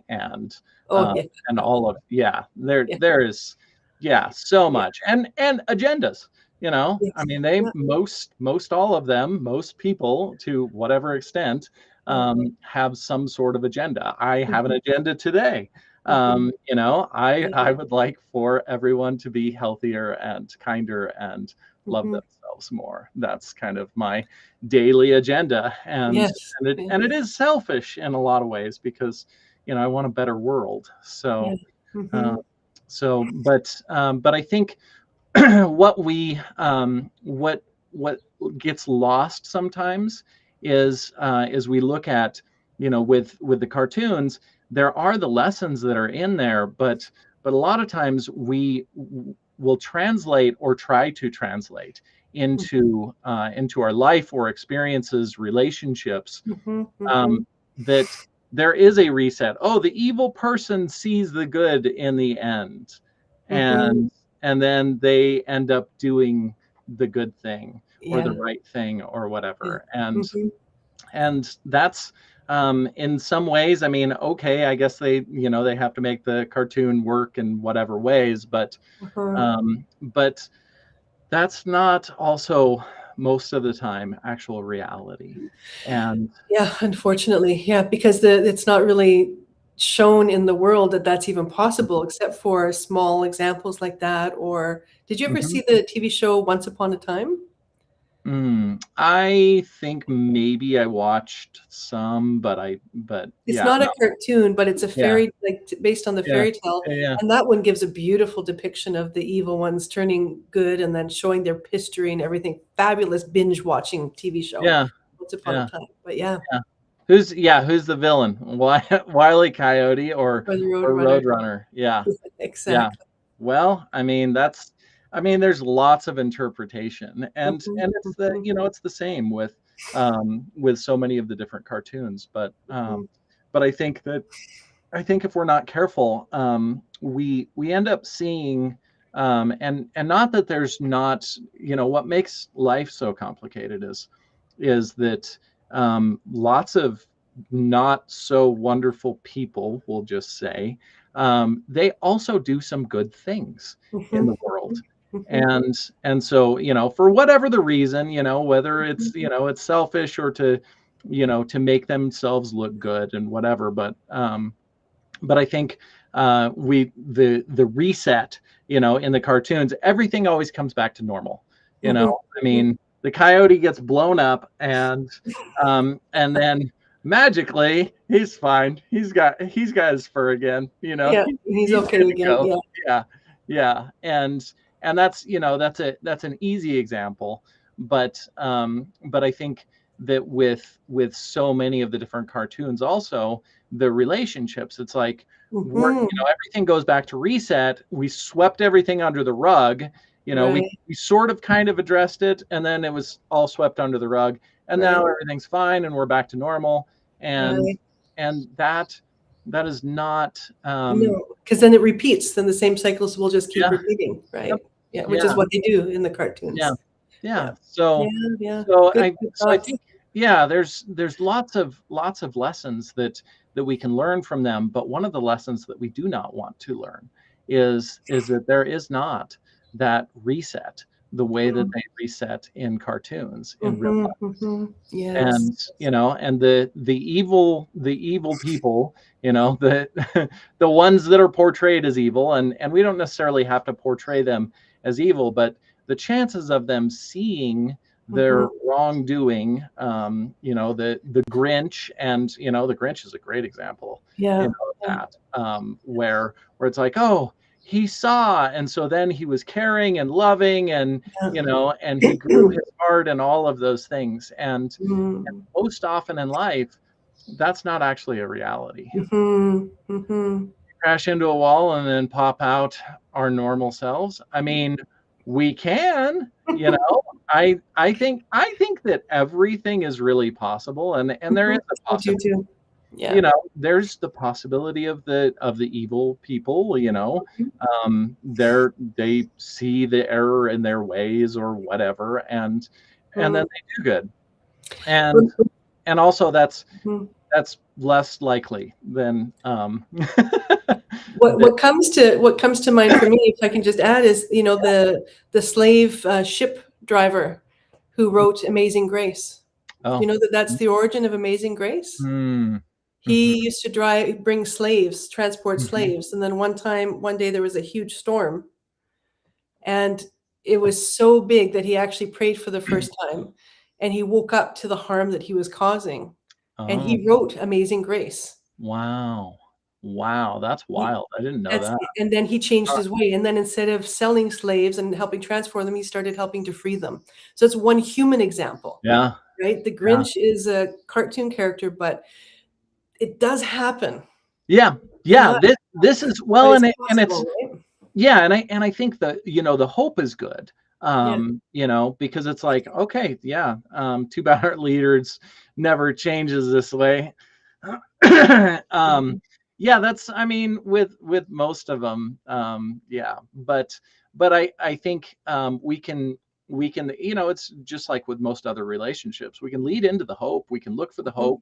B: Oh
A: um
B: yeah.
A: and all of, yeah, there
B: Yeah.
A: there is, yeah, so
B: Yeah.
A: much, and agendas. I
B: Yes.
A: mean, they
B: Yeah.
A: most all of them, most people, to whatever extent,
B: Yeah.
A: have some sort of agenda. I have an
B: Mhm.
A: agenda today.
B: Mhm.
A: I
B: Yeah.
A: would like for everyone to be healthier and kinder and love
B: Mhm.
A: themselves more. That's kind of my daily agenda, and
B: Yes.
A: and it
B: Yeah.
A: and it is selfish in a lot of ways, because I want a better world.
B: Yeah.
A: Uh,
B: Mhm.
A: but I think what gets lost sometimes is we look at, with the cartoons, there are the lessons that are in there, but but a lot of times we will translate or try to translate into our life or experiences, relationships,
B: Mm-hmm, mm-hmm,
A: um, that there is a reset. Oh, the evil person sees the good in the end,
B: mm-hmm.
A: and then they end up doing the good thing or the
B: Yeah,
A: right thing or
B: yeah.
A: whatever.
B: Mm-hmm,
A: And that's in some ways, I mean, okay, I guess they have to make the cartoon work in whatever ways,
B: uh-huh.
A: but that's not also most of the time actual reality. And
B: Yeah, unfortunately, yeah, because it's not really shown in the world that that's even possible, except for small examples like that. Or did you ever
A: Mhm.
B: see the TV show Once Upon a Time?
A: I think maybe I watched some, but
B: It's
A: yeah,
B: not
A: no,
B: a cartoon, but it's a
A: yeah,
B: fairy, like based on the
A: yeah,
B: fairy tale.
A: yeah,
B: And that one gives a beautiful depiction of the evil ones turning good and then showing their history and everything. Fabulous binge watching TV show,
A: yeah,
B: Once Upon a
A: yeah,
B: Time. But yeah,
A: yeah. Who's the villain? Wile E. Coyote
B: or the
A: or
B: Roadrunner.
A: Roadrunner? Yeah, yeah.
B: Exactly.
A: Well, I mean, there's lots of interpretation,
B: Mhm,
A: and it's
B: mhm,
A: it's the same with so many of the different cartoons.
B: mhm,
A: But I think if we're not careful, we end up seeing, and not that there's not, what makes life so complicated is that lots of not so wonderful people, we'll just say, they also do some good things in
B: mhm,
A: the world.
B: mhm,
A: And so, for whatever the reason, whether
B: mhm,
A: it's selfish or to make themselves look good and whatever, but I think the reset, in the cartoons, everything always comes back to normal.
B: mhm,
A: I
B: mhm.
A: mean, the coyote gets blown up, and then magically he's fine. He's got his fur again.
B: Yeah,
A: He,
B: he's
A: he's
B: okay
A: good to
B: again.
A: go.
B: Yeah.
A: Yeah, yeah, and that's an easy example, but I think that with so many of the different cartoons also the relationships. It's like
B: Mhm.
A: everything goes back to reset. We swept everything under the rug.
B: Right,
A: We sort of kind of addressed it, and then it was all swept under the rug, and
B: right,
A: now everything's fine, and we're back to normal. And
B: right.
A: and that is not.
B: No, because then it repeats, then the same cycles will just keep
A: Yeah.
B: repeating,
A: Yep.
B: right? Yeah, which is
A: Yeah.
B: what they do in the
A: Yeah.
B: cartoons. Yeah.
A: Yeah.
B: Yeah,
A: So
B: yeah.
A: so
B: Good
A: I
B: good
A: so I
B: thoughts.
A: think there's lots of lessons that we can learn from them, but one of the lessons that we do not want to learn is that there is not that reset the way that
B: Mm,
A: they reset in cartoons in real
B: mhm,
A: life.
B: mhm. Yes.
A: And the evil people, the the ones that are portrayed as evil, and we don't necessarily have to portray them as evil, but the chances of them seeing their
B: Mhm.
A: wrongdoing, the Grinch, and the Grinch is a great example,
B: Yeah,
A: of
B: yeah,
A: that, where it's like, oh, he saw, and so then he was caring and loving, and he
B: yeah.
A: grew his heart and all of those things, and
B: Mm.
A: most often in life, that's not actually a reality.
B: Mhm, mhm.
A: Crash into a wall and then pop out our normal selves. I mean, we can, I think that everything is really possible, and there is
B: Mhm.
A: a
B: I do
A: possibility.
B: too. Yeah.
A: There's the possibility of the evil people,
B: Mhm.
A: they see the error in their ways or whatever, and then
B: Mm.
A: they do good. And also
B: Mhm.
A: that's less likely than
B: What
A: that.
B: what comes to mind for me, if I can just add, is the slave ship driver who wrote Amazing Grace. Do
A: Oh.
B: you know that that's the origin of Amazing Grace?
A: Mm. Mhm,
B: He used to bring transport
A: mhm.
B: slaves, and then one day there was a huge storm, and it was so big that he actually prayed for the first time, and he woke up to the harm that he was causing, and
A: Oh,
B: he wrote Amazing Grace.
A: wow. Wow, that's wild. I didn't know
B: That's
A: that.
B: and then he changed
A: Huh.
B: his way, and then instead of selling slaves and helping transport them, he started helping to free them. So it's one human example,
A: Yeah,
B: right? The
A: yeah.
B: Grinch is a cartoon character, but it does happen.
A: Yeah. Yeah.
B: Yeah,
A: This is
B: but
A: well,
B: it's
A: and it's
B: possible, right?
A: yeah, and I think that the hope is good.
B: Yeah.
A: Because it's like, okay, yeah, too bad our leaders never changes this way.
B: Mhm.
A: Yeah, that's I mean with most of them, yeah, but I think we can it's just like with most other relationships. We can lead into the hope. We can look for the
B: Mhm.
A: hope.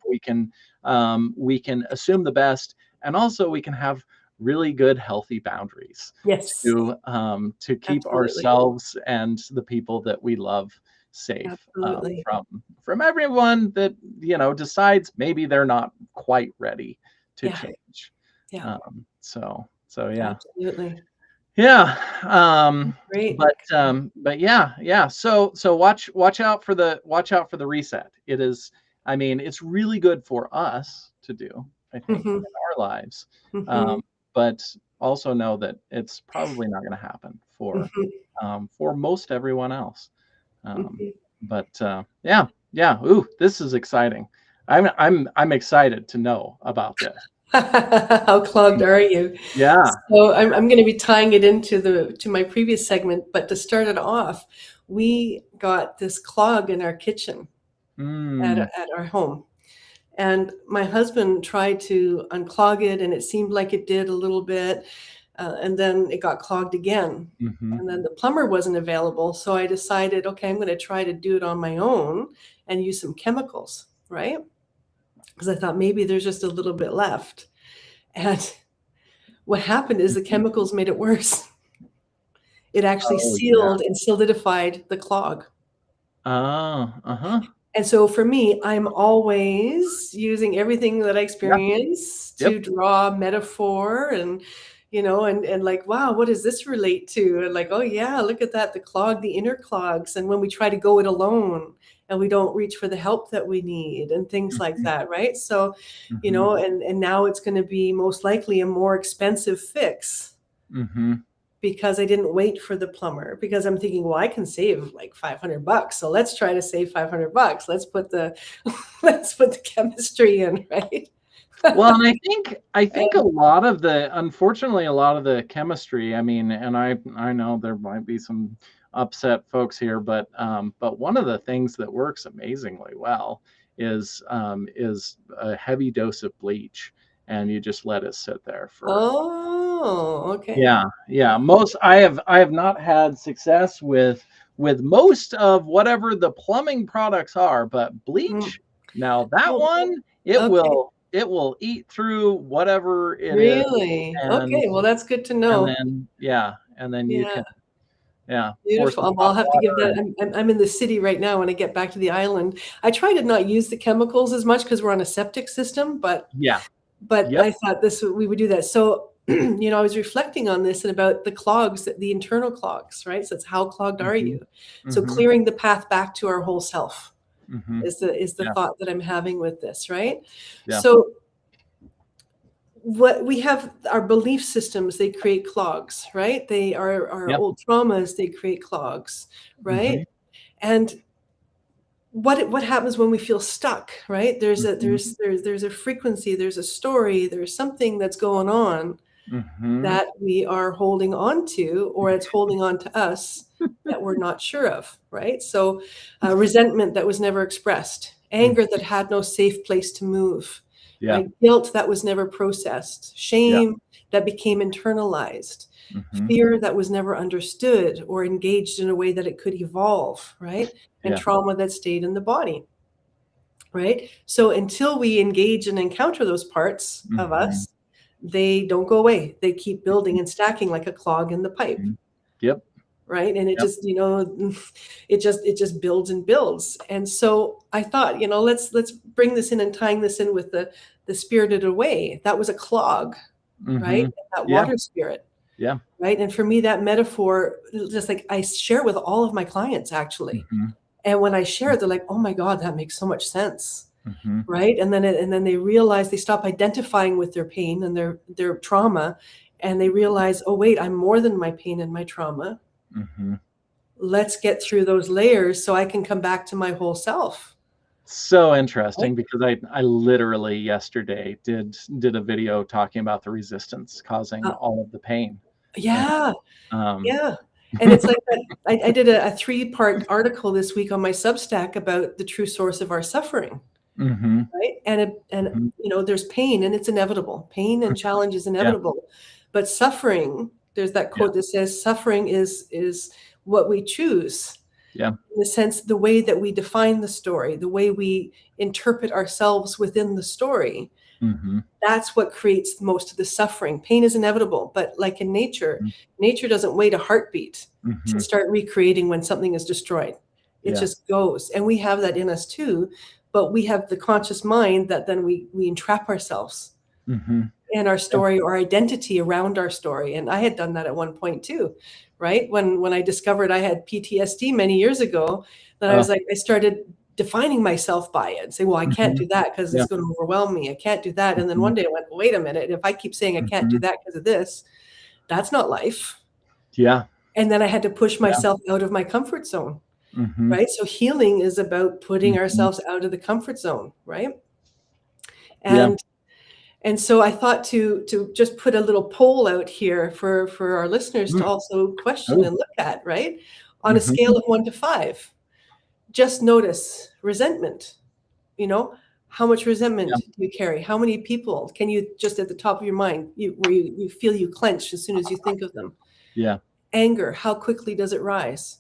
A: We can assume the best, and also we can have really good healthy boundaries
B: Yes,
A: to keep
B: absolutely.
A: ourselves and the people that we love safe
B: Absolutely.
A: from everyone that decides maybe they're not quite ready to
B: Yeah.
A: change.
B: Yeah.
A: So yeah.
B: Absolutely.
A: Yeah.
B: Great.
A: But yeah. So watch out for the reset. It is, I mean, it's really good for us to do, I think,
B: Mhm.
A: in our lives.
B: Mhm.
A: Um, but also know that it's probably not going to happen
B: Mhm.
A: for most everyone else. Um,
B: Mhm.
A: but yeah, yeah. Ooh, this is exciting. I'm excited to know about this.
B: How clogged are you?
A: Yeah.
B: So I'm going to be tying it into to my previous segment, but to start it off, we got this clog in our kitchen
A: Mm,
B: at our home. And my husband tried to unclog it, and it seemed like it did a little bit. And then it got clogged again.
A: hmm
B: And then the plumber wasn't available. So I decided, okay, I'm going to try to do it on my own and use some chemicals, right? Because I thought maybe there's just a little bit left. And what happened is the
A: hmm
B: chemicals made it worse. It actually
A: Oh yeah.
B: sealed and solidified the clog.
A: Oh, uh-huh.
B: And so for me, I'm always using everything that I
A: Yeah.
B: experience
A: Yep.
B: to draw metaphor and and like, wow, what does this relate to? And like, oh yeah, look at that, the clog, the inner clogs. And when we try to go it alone and we don't reach for the help that we need and things like
A: Mhm,
B: that, right? So,
A: mhm,
B: and now it's going to be most likely a more expensive fix
A: mhm.
B: because I didn't wait for the plumber because I'm thinking, well, I can save like $500. So let's try to save $500. Let's put the let's put the chemistry in, right?
A: Well, and I think unfortunately, a lot of the chemistry, I mean, and I know there might be some upset folks here, but one of the things that works amazingly well is a heavy dose of bleach, and you just let it sit there for.
B: Oh, okay.
A: Yeah, yeah. Most I have not had success with most of whatever the plumbing products are, but
B: Mm.
A: bleach, now that
B: Oh,
A: one, it
B: okay.
A: will it will eat through whatever it is,
B: Really?
A: and
B: Okay. Well, that's good to
A: and
B: know.
A: then yeah, and then you
B: Yeah.
A: can pour
B: Beautiful.
A: some
B: Well,
A: hot
B: I'll have to give
A: water
B: that.
A: and
B: I'm in the city right now. When I get back to the island, I try to not use the chemicals as much because we're on a septic system. But
A: yeah.
B: I
A: Yep.
B: thought this we would do that. So, I was reflecting on this and about the clogs, the internal clogs, right? So it's how clogged are
A: Mhm.
B: you? So
A: Mhm.
B: clearing the path back to our whole self
A: Mhm.
B: is the
A: Yeah.
B: thought that I'm having with this, right?
A: Yeah.
B: So what we have our belief systems, they create clogs, right? They are our
A: Yep.
B: old traumas, they create clogs, right?
A: Mhm.
B: And what happens when we feel stuck, right?
A: Mhm.
B: There's a frequency, there's a story, there's something that's going on
A: Mhm.
B: that we are holding on to, or it's holding on to us that we're not sure of, right? So, resentment that was never expressed,
A: Mm.
B: anger that had no safe place to move,
A: Yeah.
B: right? Guilt that was never processed,
A: Yeah.
B: shame that became internalized,
A: Mhm.
B: fear that was never understood or engaged in a way that it could evolve, right? And
A: Yeah.
B: trauma that stayed in the body, right? So until we engage and encounter those parts of
A: Mhm.
B: us, they don't go away. They keep building and stacking like a clog in the pipe,
A: Mhm. Yep.
B: right? And it
A: Yep.
B: just, it just builds and builds. And so I thought, let's bring this in and tying this in with the spirited away. That was a clog, right?
A: Mhm.
B: That
A: Yeah.
B: water spirit,
A: Yeah.
B: right? And for me, that metaphor, just like I share with all of my clients actually.
A: Mhm.
B: And when I share it, they're like, oh my God, that makes so much sense.
A: Mhm.
B: Right? And then they realize they stop identifying with their pain and their trauma, and they realize, "Oh, wait, I'm more than my pain and my trauma.
A: Mhm.
B: Let's get through those layers so I can come back to my whole self."
A: So interesting, because I literally yesterday did a video talking about the resistance causing all of the pain.
B: Yeah.
A: Um,
B: Yeah. And it's like that. I did a 3-part article this week on my Substack about the true source of our suffering,
A: mhm,
B: right? And
A: mhm,
B: there's pain, and it's inevitable. Pain and challenge is
A: yeah,
B: inevitable. But suffering, there's that
A: yeah,
B: quote that says suffering is what we choose.
A: yeah,
B: In the sense, the way that we define the story, the way we interpret ourselves within the story,
A: mhm,
B: that's what creates most of the suffering. Pain is inevitable, but like in nature,
A: mhm,
B: nature doesn't wait a heartbeat to
A: mhm,
B: start recreating when something is destroyed. It
A: yeah,
B: just goes. And we have that in us too, but we have the conscious mind that then we entrap ourselves
A: mhm,
B: in our
A: yeah,
B: story or identity around our story. And I had done that at one point too, right? When I discovered I had PTSD many years ago, then I
A: oh,
B: was like, I started defining myself by it and say, well, I can't
A: mhm,
B: do that because
A: yeah,
B: it's going to overwhelm me. I can't do that. And then
A: mhm,
B: one day I went, wait a minute. If I keep saying I can't do
A: mhm,
B: that because of this, that's not life.
A: yeah,
B: And then I had to push
A: yeah,
B: myself out of my comfort zone,
A: mhm,
B: right? So healing is about putting
A: mhm,
B: ourselves out of the comfort zone, right?
A: yeah,
B: And And so I thought to just put a little poll out here for our listeners to
A: mm,
B: also question
A: oh,
B: and look at, right? On a scale
A: mhm,
B: of 1 to 5, just notice resentment. You know, how much
A: yeah,
B: resentment do you carry? How many people can you just at the top of your mind, where you feel you clench as soon as you think of them?
A: yeah,
B: Anger, how quickly does it rise?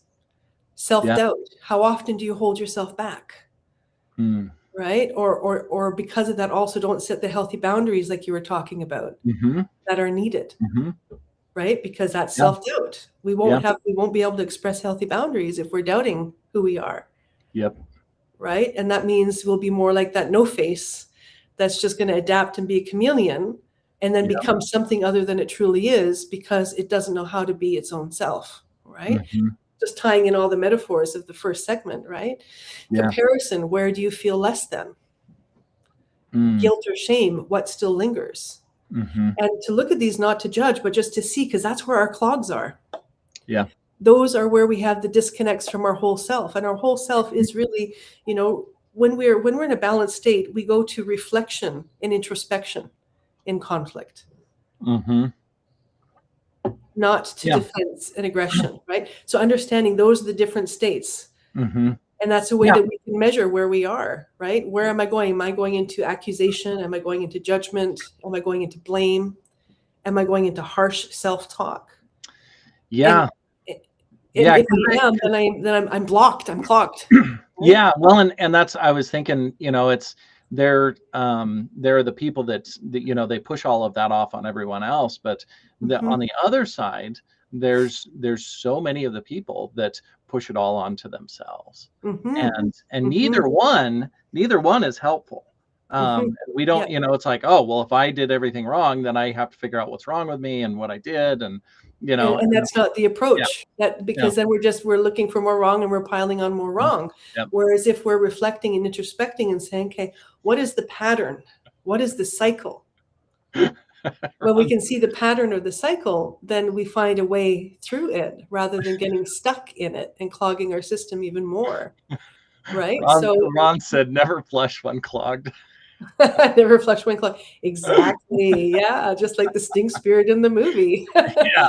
A: yeah,
B: Self-doubt, how often do you hold yourself back?
A: mm,
B: Right? Or because of that, also don't set the healthy boundaries like you were talking about
A: mhm,
B: that are needed.
A: mhm,
B: Right? Because that's
A: yeah,
B: self-doubt.
A: yeah,
B: We won't be able to express healthy boundaries if we're doubting who we are,
A: yep,
B: right? And that means we'll be more like that no face that's just going to adapt and be a chameleon and then
A: yep,
B: become something other than it truly is because it doesn't know how to be its own self, right?
A: mhm,
B: Just tying in all the metaphors of the first segment, right?
A: yeah,
B: Comparison, where do you feel less than?
A: mm,
B: Guilt or shame, what still lingers?
A: mhm,
B: And to look at these, not to judge, but just to see, because that's where our clogs are.
A: yeah,
B: Those are where we have the disconnects from our whole self, and our whole self is really, when we're in a balanced state, we go to reflection and introspection in conflict,
A: mhm,
B: not to
A: yeah,
B: defense and aggression, right? So understanding those are the different states,
A: mhm,
B: and that's a way
A: yeah,
B: that we can measure where we are, right? Where am I going? Am I going into accusation? Am I going into judgment? Am I going into blame? Am I going into harsh self-talk? And
A: yeah,
B: and
A: yeah,
B: if I am, then I'm blocked. I'm clogged, right?
A: yeah, well, and that's, I was thinking, it's they're the people that they push all of that off on everyone else, but
B: Mhm,
A: on the other side, there's so many of the people that push it all onto themselves,
B: mhm,
A: and
B: mhm,
A: neither one is helpful.
B: mhm.
A: We
B: Yeah,
A: don't, it's like, oh well, if I did everything wrong, then I have to figure out what's wrong with me and what I did, and
B: and
A: and
B: that's not the
A: yeah,
B: approach. That
A: yeah,
B: because then we're looking for more wrong and we're piling on more
A: mm,
B: wrong.
A: yep,
B: Whereas if we're reflecting and introspecting and saying, "Okay, what is the pattern? What is the cycle?" When we
A: Ron,
B: can see the pattern or the cycle, then we find a way through it rather than getting stuck in it and clogging our system even more, right?
A: Ron,
B: So
A: Ron said, "Never flush when clogged."
B: never flush one clock. Exactly. Yeah, just like the stink spirit in the movie.
A: Yeah,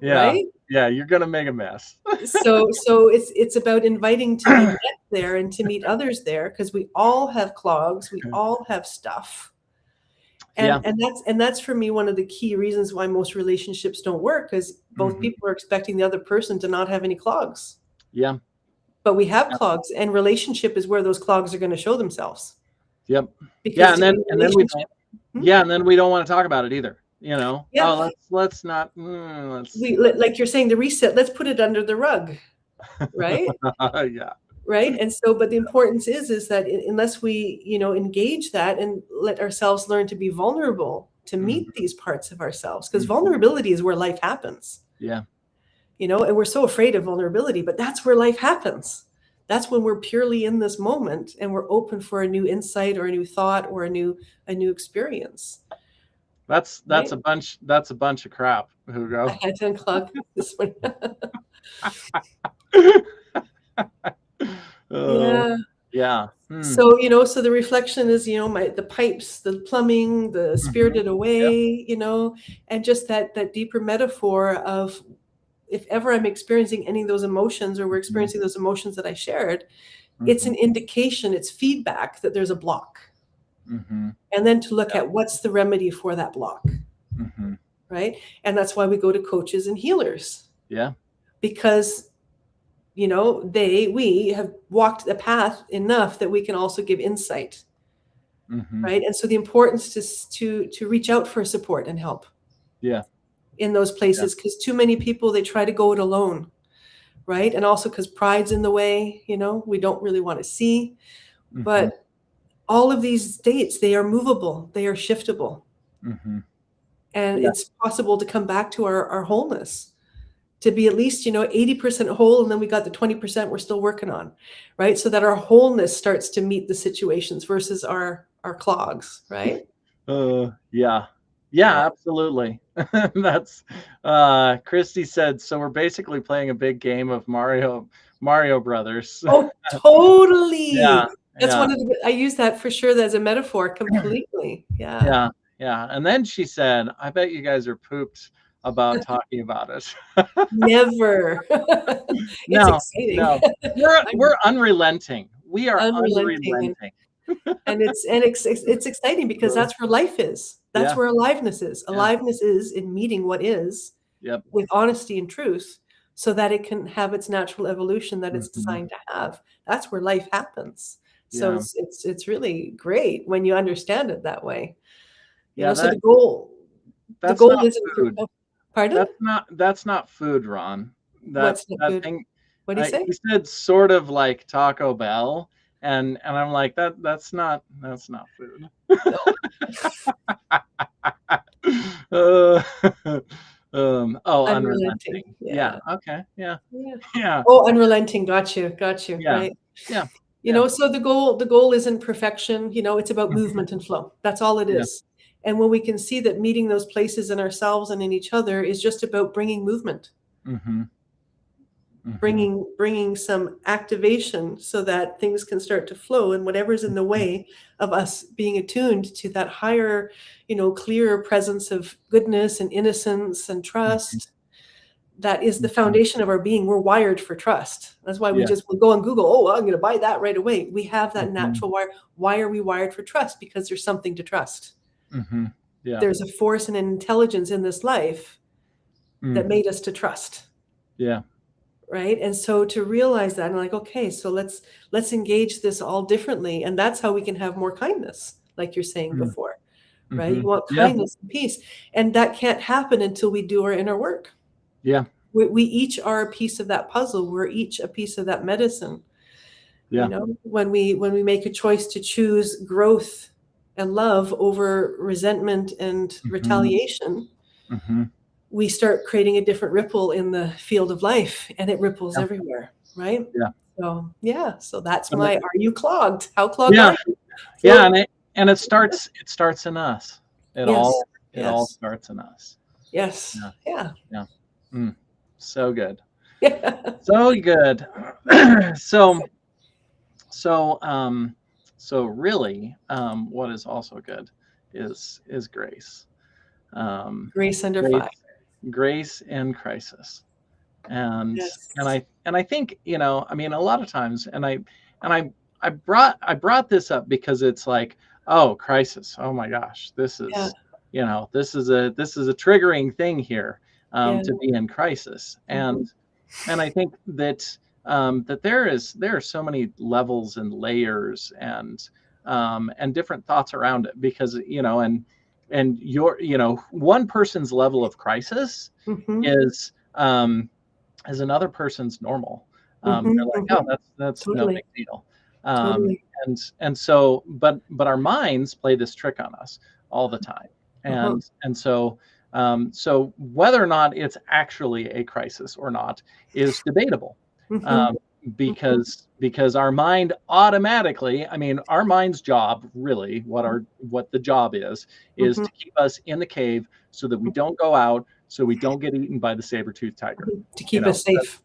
A: yeah,
B: Right?
A: yeah. You're gonna make a mess.
B: So it's about inviting to be met there and to meet others there because we all have clogs, we all have stuff.
A: Yeah.
B: And that's for me one of the key reasons why most relationships don't work because both
A: Hmm.
B: people are expecting the other person to not have any clogs.
A: Yeah.
B: But we have
A: Yep.
B: clogs and relationship is where those clogs are going to show themselves.
A: Yep. Yeah,
B: Because
A: and
B: to be
A: then
B: in a
A: and then we
B: relationship,
A: don't.
B: hmm?
A: Yeah, and then we don't want to talk about it either.
B: Yeah,
A: Oh, let's not. Let's.
B: like you're saying the reset, let's put it under the rug, right?
A: Yeah.
B: Right. And so but the importance is that unless we engage that and let ourselves learn to be vulnerable to meet
A: Hmm.
B: these parts of ourselves because
A: Hmm.
B: vulnerability is where life happens,
A: Yeah.
B: and we're so afraid of vulnerability, but that's where life happens. That's when we're purely in this moment and we're open for a new insight or a new thought or a new experience,
A: That's
B: right?
A: a bunch of crap,
B: I
A: Hugo.
B: had to unclog this one.
A: Oh,
B: Yeah.
A: yeah.
B: So, so the reflection is, the pipes, the plumbing, the spirited away, and just that deeper metaphor of, if ever I'm experiencing any of those emotions, or we're experiencing those emotions that I shared, it's an indication, it's feedback that there's a block. And then to look at what's the remedy for that block. Right. And that's why we go to coaches and healers.
A: Yeah.
B: Because we have walked the path enough that we can also give insight. Right. And so the importance to reach out for support and help.
A: Yeah.
B: In those places, because too many people, they try to go it alone. Right. And also because pride's in the way, we don't really want to see. But all of these states, they are movable, they are shiftable. And it's possible to come back to our wholeness, to be at least, 80% whole. And then we got the 20% we're still working on, right? So that our wholeness starts to meet the situations versus our clogs, right?
A: Yeah, absolutely. That's Christy said, so we're basically playing a big game of Mario Brothers.
B: Oh, totally.
A: Yeah.
B: That's one of I use that for sure as a metaphor completely. Yeah.
A: And then she said, I bet you guys are pooped about talking about it.
B: Never. It's exciting.
A: No. We're unrelenting. We are unrelenting.
B: And it's exciting because that's where life is. That's where aliveness is. Aliveness is in meeting what is with honesty and truth, so that it can have its natural evolution that it's designed to have. That's where life happens. So it's really great when you understand it that way. So the goal isn't
A: food.
B: Pardon?
A: That's not food, Ron.
B: What's not food?
A: Thing,
B: what do you say?
A: He said sort of like Taco Bell, and I'm like, that's not food. Unrelenting. Yeah. Okay. Yeah.
B: Oh, unrelenting. Got you. Right.
A: Yeah.
B: So the goal isn't perfection. It's about movement and flow. That's all it is. And when we can see that meeting those places in ourselves and in each other is just about bringing movement, bringing some activation so that things can start to flow, and whatever's in the way of us being attuned to that higher, clearer presence of goodness and innocence and trust. That is the foundation of our being. We're wired for trust. That's why we'll go on Google. Oh, I'm going to buy that right away. We have that natural wire. Why are we wired for trust? Because there's something to trust. There's a force and an intelligence in this life that made us to trust. Right. And so to realize that, and like, okay, so let's engage this all differently. And that's how we can have more kindness, like you're saying before, right? You want kindness and peace. And that can't happen until we do our inner work. We each are a piece of that puzzle. We're each a piece of that medicine. When we make a choice to choose growth and love over resentment and retaliation, we start creating a different ripple in the field of life, and it ripples everywhere, right? So that's my, are you clogged? How clogged are you?
A: And it starts in us. It all starts in us. So good. So good. So really, what is also good is grace.
B: Grace under fire.
A: Grace in crisis. And I think, a lot of times, and I brought this up because it's like, oh, crisis. Oh my gosh, this is this is a triggering thing here, to be in crisis. And I think that that there are so many levels and layers and different thoughts around it, because and your one person's level of crisis is another person's normal. They're like, oh, that's
B: totally.
A: no big deal. And so but our minds play this trick on us all the time. And so whether or not it's actually a crisis or not is debatable. Because our mind automatically, our mind's job, really, what the job is to keep us in the cave so that we don't go out, so we don't get eaten by the saber-toothed tiger.
B: To keep us safe.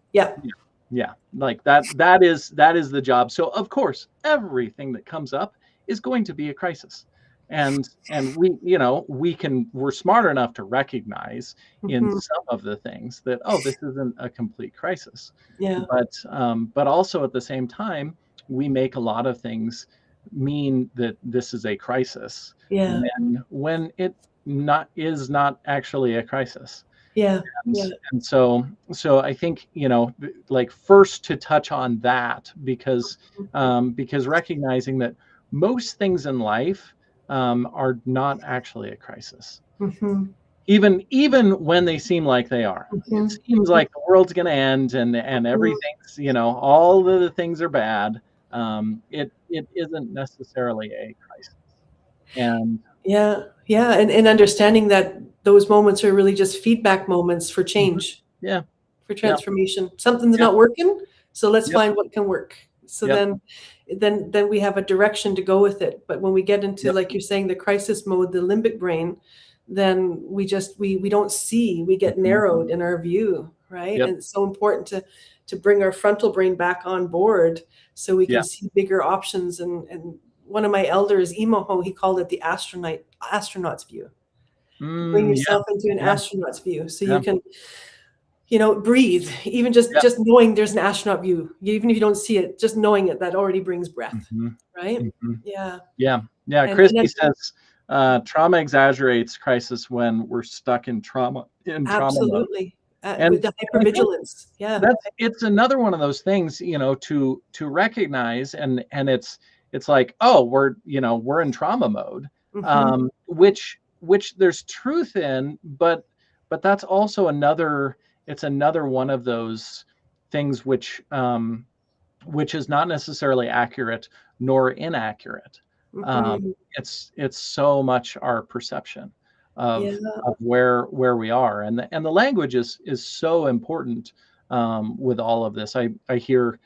A: Yeah, like that is the job. So of course, everything that comes up is going to be a crisis. And we, we're smart enough to recognize in
B: Hmm.
A: some of the things that, oh, this isn't a complete crisis.
B: Yeah.
A: But also at the same time, we make a lot of things mean that this is a crisis
B: Yeah.
A: when it not is not actually a crisis.
B: Yeah.
A: and,
B: Yeah.
A: and so I think, like, first to touch on that, because recognizing that most things in life are not actually a crisis,
B: Hmm.
A: even when they seem like they are. It
B: Hmm.
A: seems like the world's going to end, and
B: Hmm.
A: everything's, all of the things are bad. It isn't necessarily a crisis. And
B: Yeah. Yeah. And understanding that those moments are really just feedback moments for
A: mhm,
B: change,
A: yeah,
B: for
A: yeah,
B: transformation. Something's
A: yeah,
B: not working, so let's
A: yep,
B: find what can work. So
A: yep,
B: then we have a direction to go with it. But when we get into,
A: yep,
B: like you're saying, the crisis mode, the limbic brain, then we don't see, we get
A: mhm,
B: narrowed in our view, right?
A: yep,
B: And it's so important to bring our frontal brain back on board so we can
A: yeah,
B: see bigger options. And one of my elders, Imoho, he called it the astronaut's view. Bring
A: yeah,
B: yourself into an
A: yeah,
B: astronaut's view so you
A: yeah,
B: can, breathe. Even just knowing there's an astronaut view, even if you don't see it, just knowing it, that already brings breath,
A: hmm
B: right?
A: hmm
B: Yeah.
A: yeah, yeah.
B: And
A: Christy
B: then,
A: says trauma exaggerates crisis when we're stuck in trauma mode.
B: absolutely,
A: And,
B: with the
A: I think
B: hypervigilance. Yeah.
A: it's another one of those things, to recognize, and it's like, oh, we're in trauma mode,
B: Hmm.
A: which there's truth in, but that's also another one of those things which is not necessarily accurate nor inaccurate.
B: Hmm.
A: It's so much our perception
B: Yeah.
A: of where we are, and the language is so important with all of this. I hear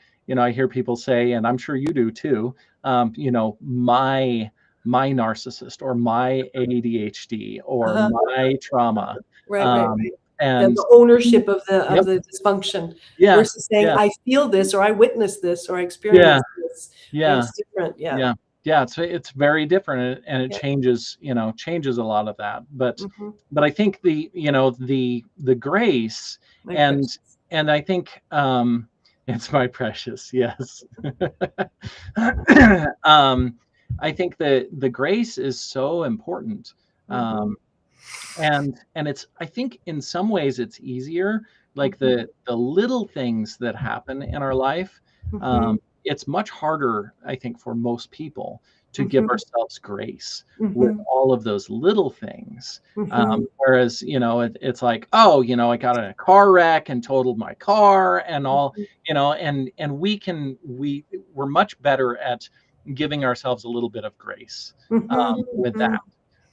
A: people say, and I'm sure you do too, my narcissist, or my ADHD, or
B: Uh-huh.
A: my trauma,
B: Right, right,
A: um,
B: right.
A: and
B: The ownership of the
A: yep,
B: dysfunction
A: yeah,
B: versus saying,
A: yeah,
B: I feel this, or I witnessed this, or I
A: yeah,
B: experienced this. Right?
A: yeah.
B: It's different. Yeah.
A: Yeah. Yeah, it's very different, and it
B: Yeah.
A: changes a lot a lot of that. But
B: Hmm.
A: but I think the grace,
B: My
A: and
B: precious.
A: and I think it's my precious, yes. um I think the grace is so important.
B: Hmm.
A: Um and it's, I think, in some ways it's easier, like
B: Hmm.
A: the little things that happen in our life.
B: Hmm.
A: It's much harder, I think, for most people to give
B: Hmm.
A: ourselves grace with
B: Hmm.
A: all of those little things.
B: Hmm.
A: Whereas, it's like, oh, I got in a car wreck and totaled my car and all, and we're much better at giving ourselves a little bit of grace with that.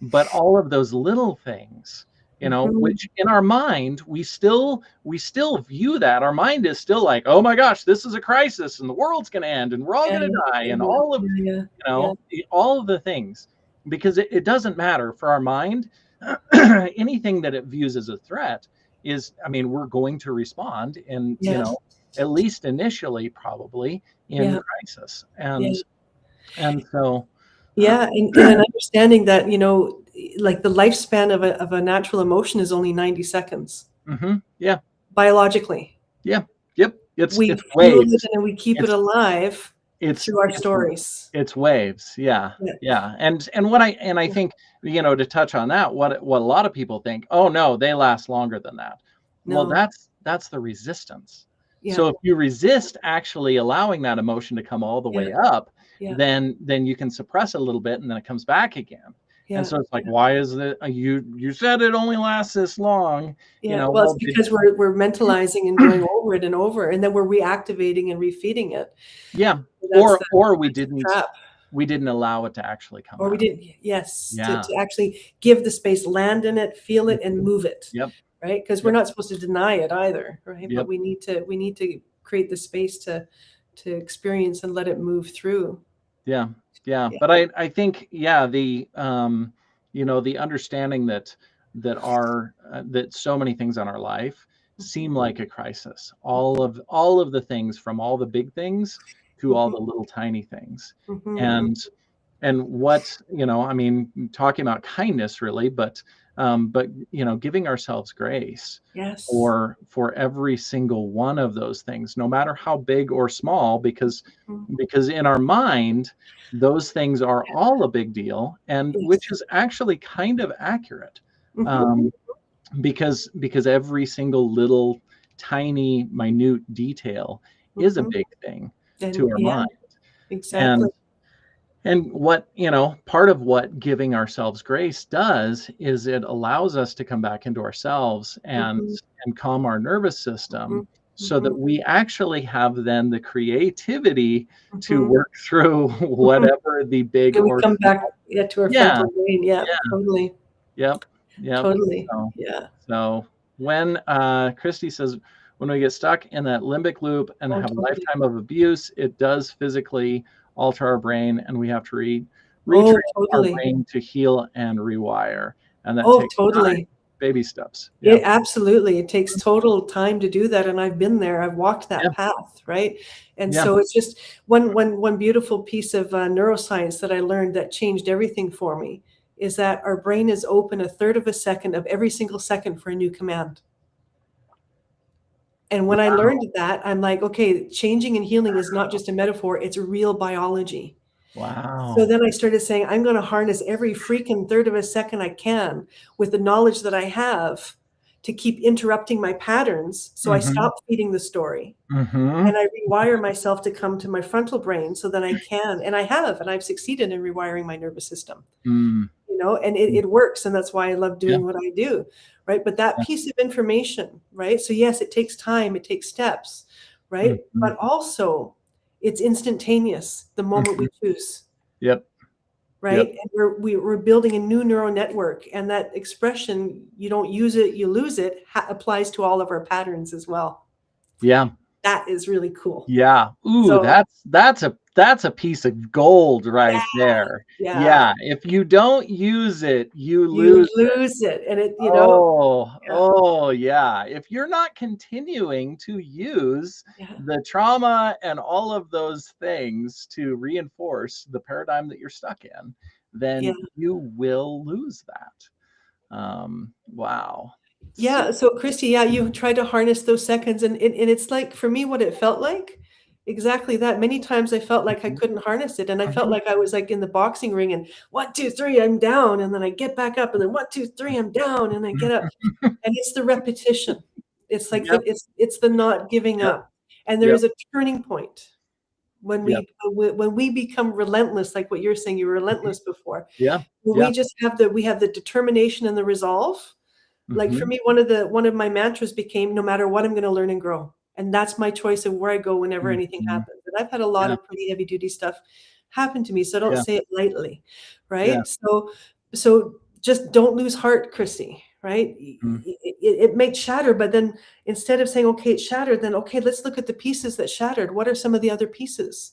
B: Hmm.
A: But all of those little things,
B: Hmm.
A: which in our mind we still view that, our mind is still like, oh my gosh, this is a crisis and the world's going to end and we're all
B: Yeah,
A: going to die, and
B: yeah,
A: all of
B: yeah, yeah,
A: all of the things, because it doesn't matter for our mind. Anything that it views as a threat is, I mean, we're going to respond in,
B: yeah,
A: at least initially, probably in
B: yeah,
A: crisis.
B: yeah,
A: And so
B: yeah. And an understanding that, like the lifespan of a natural emotion is only 90 seconds
A: yeah,
B: biologically.
A: yeah, yep, it's
B: We fuel it
A: waves.
B: and we keep it
A: It's
B: alive
A: it's
B: through our
A: it's
B: stories.
A: it's waves. Yeah,
B: Yeah,
A: yeah. And I
B: yeah.
A: think, to touch on that, what a lot of people think, oh no, they last longer than that. Well,
B: No,
A: that's the resistance.
B: yeah,
A: So if you resist actually allowing that emotion to come all the
B: yeah,
A: way up,
B: yeah,
A: then you can suppress it a little bit, and then it comes back again. And
B: yeah.
A: so it's like, why is it, you said it only lasts this long,
B: Yeah, well, it's
A: well,
B: because we're mentalizing and going over it and over, and then we're reactivating and refeeding it.
A: yeah,
B: That's
A: or we
B: that's the
A: didn't
B: trap.
A: we didn't allow it to actually come
B: Or we
A: out.
B: didn't, yes,
A: Yeah.
B: to actually give the space, land in it, feel it, and move it,
A: Yep.
B: right? Because we're
A: Yep.
B: not supposed to deny it either, right? But
A: Yep.
B: we need to create the space to experience and let it move through.
A: Yeah. Yeah.
B: Yeah.
A: But I think, yeah, the understanding that so many things in our life seem like a crisis. All of the things, from all the big things to all the little tiny things.
B: Mhm.
A: And what, I mean, talking about kindness really, but giving ourselves grace
B: Yes.
A: for every single one of those things, no matter how big or small, because
B: Mhm.
A: in our mind those things are all a big deal, and which
B: Yes.
A: is actually kind of accurate.
B: Mhm.
A: um, because every single little tiny minute detail is a
B: Mhm.
A: big thing to
B: And
A: our
B: yeah,
A: mind.
B: exactly.
A: And what, part of what giving ourselves grace does is it allows us to come back into ourselves
B: Mhm.
A: and calm our nervous
B: Mhm.
A: system, so that
B: Mhm.
A: we actually have then the creativity to
B: Mhm.
A: work through
B: Mhm.
A: whatever the big
B: Can we
A: or
B: come back,
A: small.
B: yeah, to our
A: Yeah,
B: frontal brain? Yeah,
A: yeah,
B: totally.
A: yep, yep.
B: Totally.
A: So,
B: Yeah.
A: when Christy says, when we get stuck in that limbic loop and
B: Oh,
A: have a
B: totally.
A: lifetime of abuse, it does physically alter our brain, and we have to retrain
B: Oh,
A: our
B: totally.
A: brain to heal and rewire. And that
B: Oh,
A: takes time,
B: totally.
A: baby steps. Yeah.
B: It absolutely, it takes total time to do that, and I've been there. I've walked
A: Yeah.
B: that path, right? And
A: Yeah.
B: so it's just one beautiful piece of neuroscience that I learned that changed everything for me is that our brain is open a third of a second of every single second for a new command. And when I
A: Wow.
B: learned that, I'm like, okay, changing and healing is not just a metaphor, it's real biology. So
A: Wow.
B: then I started saying, I'm going to harness every freaking third of a second I can with the knowledge that I have to keep interrupting my patterns. So I
A: Mm-hmm.
B: stop feeding the story
A: Mm-hmm.
B: and I rewire myself to come to my frontal brain so that I can, and I have, and I've succeeded in rewiring my nervous system,
A: Mm.
B: and it works. And that's why I love
A: Yeah.
B: doing what I do. Right. But that
A: Yeah.
B: piece of information, right. So yes, it takes time, it takes steps, right.
A: Mm-hmm.
B: But also it's instantaneous the moment
A: Mm-hmm.
B: we choose.
A: Yep.
B: Right.
A: Yep.
B: And we're building a new neural network. And that expression, you don't use it, you lose it, applies to all of our patterns as well.
A: Yeah.
B: That is really cool.
A: Yeah. Ooh,
B: So
A: that's a piece of gold
B: yeah,
A: right there.
B: yeah,
A: Yeah. If you don't use it, you
B: you
A: lose it.
B: lose it. And
A: Oh,
B: yeah,
A: oh yeah. If you're not continuing to use
B: yeah,
A: the trauma and all of those things to reinforce the paradigm that you're stuck in,
B: yeah.
A: then you will lose that. Wow. So,
B: Yeah, so Christy, yeah, you try to harness those seconds, and it's like for me, what it felt like, exactly that. Many times I felt like I
A: mhm,
B: couldn't harness it, and I felt
A: mhm,
B: like I was like in the boxing ring, and 1, 2, 3, I'm down, and then I get back up, and then 1, 2, 3, I'm down, and I get up,
A: mhm.
B: and it's the repetition. It's like
A: Yep,
B: it's the not giving
A: yep,
B: up, and there
A: yep,
B: is a turning point when
A: yep,
B: we become relentless, like what you're saying, you were
A: mhm,
B: relentless before.
A: yeah,
B: When
A: yeah.
B: we just have the determination and the resolve. Like for
A: Mhm,
B: me, one of my mantras became, no matter what, I'm going to learn and grow. And that's my choice of where I go whenever anything
A: mhm.
B: happens. And I've had a lot
A: Yeah,
B: of pretty heavy duty stuff happen to me. So I don't
A: yeah,
B: say it lightly.
A: yeah.
B: Right. So just don't lose heart, Christy. Right.
A: Mm,
B: It may shatter, but then instead of saying, okay, it shattered, then okay, let's look at the pieces that shattered. What are some of the other pieces?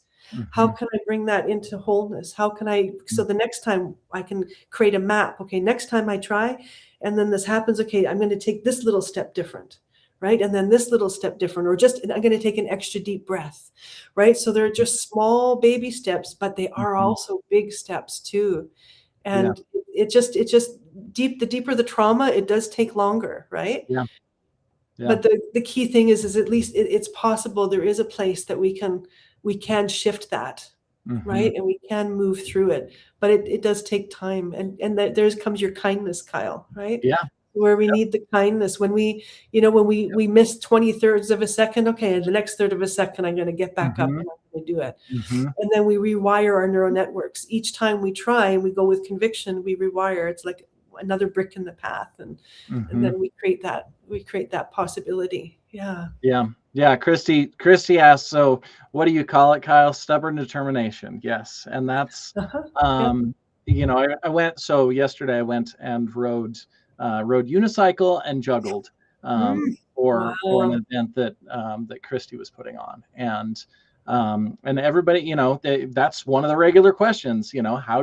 B: How
A: mhm,
B: can I bring that into wholeness? How can I,
A: mm,
B: so the next time I can create a map? Okay, next time I try, and then this happens, okay, I'm going to take this little step different, right? And then this little step different, or just I'm going to take an extra deep breath, right? So they're just small baby steps, but they are
A: mhm.
B: also big steps too.
A: Yeah,
B: And it just the deeper the trauma, it does take longer, right?
A: yeah, yeah.
B: But the key thing is at least it's possible. There is a place that we can shift that,
A: Mhm.
B: right? And we can move through it, but it does take time. And that there comes your kindness, Kyle, right?
A: Yeah,
B: Where we
A: yep,
B: need the kindness when we miss 20 thirds of a second. Okay, the next third of a second, I'm going to get back up
A: mhm,
B: and I'm going to do it.
A: mhm,
B: And then we rewire our neural networks. Each time we try and we go with conviction, we rewire. It's like another brick in the path, and
A: mhm.
B: then we create that possibility. Yeah.
A: Yeah, yeah. Christy asked, so what do you call it, Kyle? Stubborn determination. Yes, and that's,
B: Uh-huh. Yep.
A: um, I went. So yesterday I went and rode unicycle and juggled,
B: Mm.
A: for an
B: Wow.
A: event that Christy was putting on, and everybody, that's one of the regular questions. How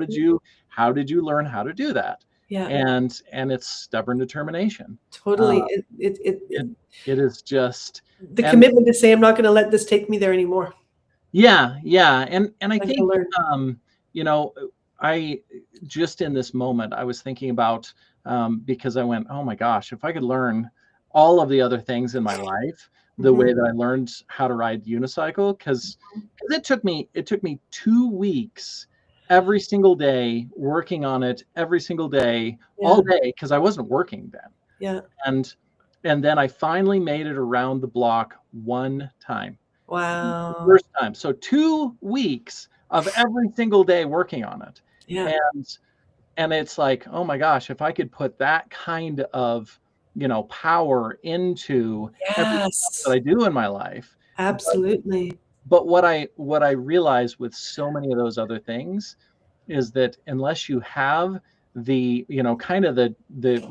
A: did you learn how to do that?
B: Yeah.
A: and it's stubborn determination.
B: Totally.
A: It it is just,
B: The
A: and
B: commitment to say, I'm not going to let this take me there anymore.
A: yeah, and I
B: I'm going to
A: think
B: learn.
A: you know, I just in this moment I was thinking about because I went, oh my gosh, if I could learn all of the other things in my life the way that I learned how to ride unicycle, because it took me 2 weeks every single day working on it every single day all
B: Yeah.
A: day because I wasn't working then,
B: Yeah.
A: and and then I finally made it around the block one time, the
B: Wow.
A: first time. So 2 weeks of every single day working on it.
B: Yeah.
A: And it's like, oh my gosh, if I could put that kind of, power into everything else that
B: Yes.
A: I do in my life. But
B: Absolutely.
A: but what I realize with so many of those other things is that unless you have the, kind of the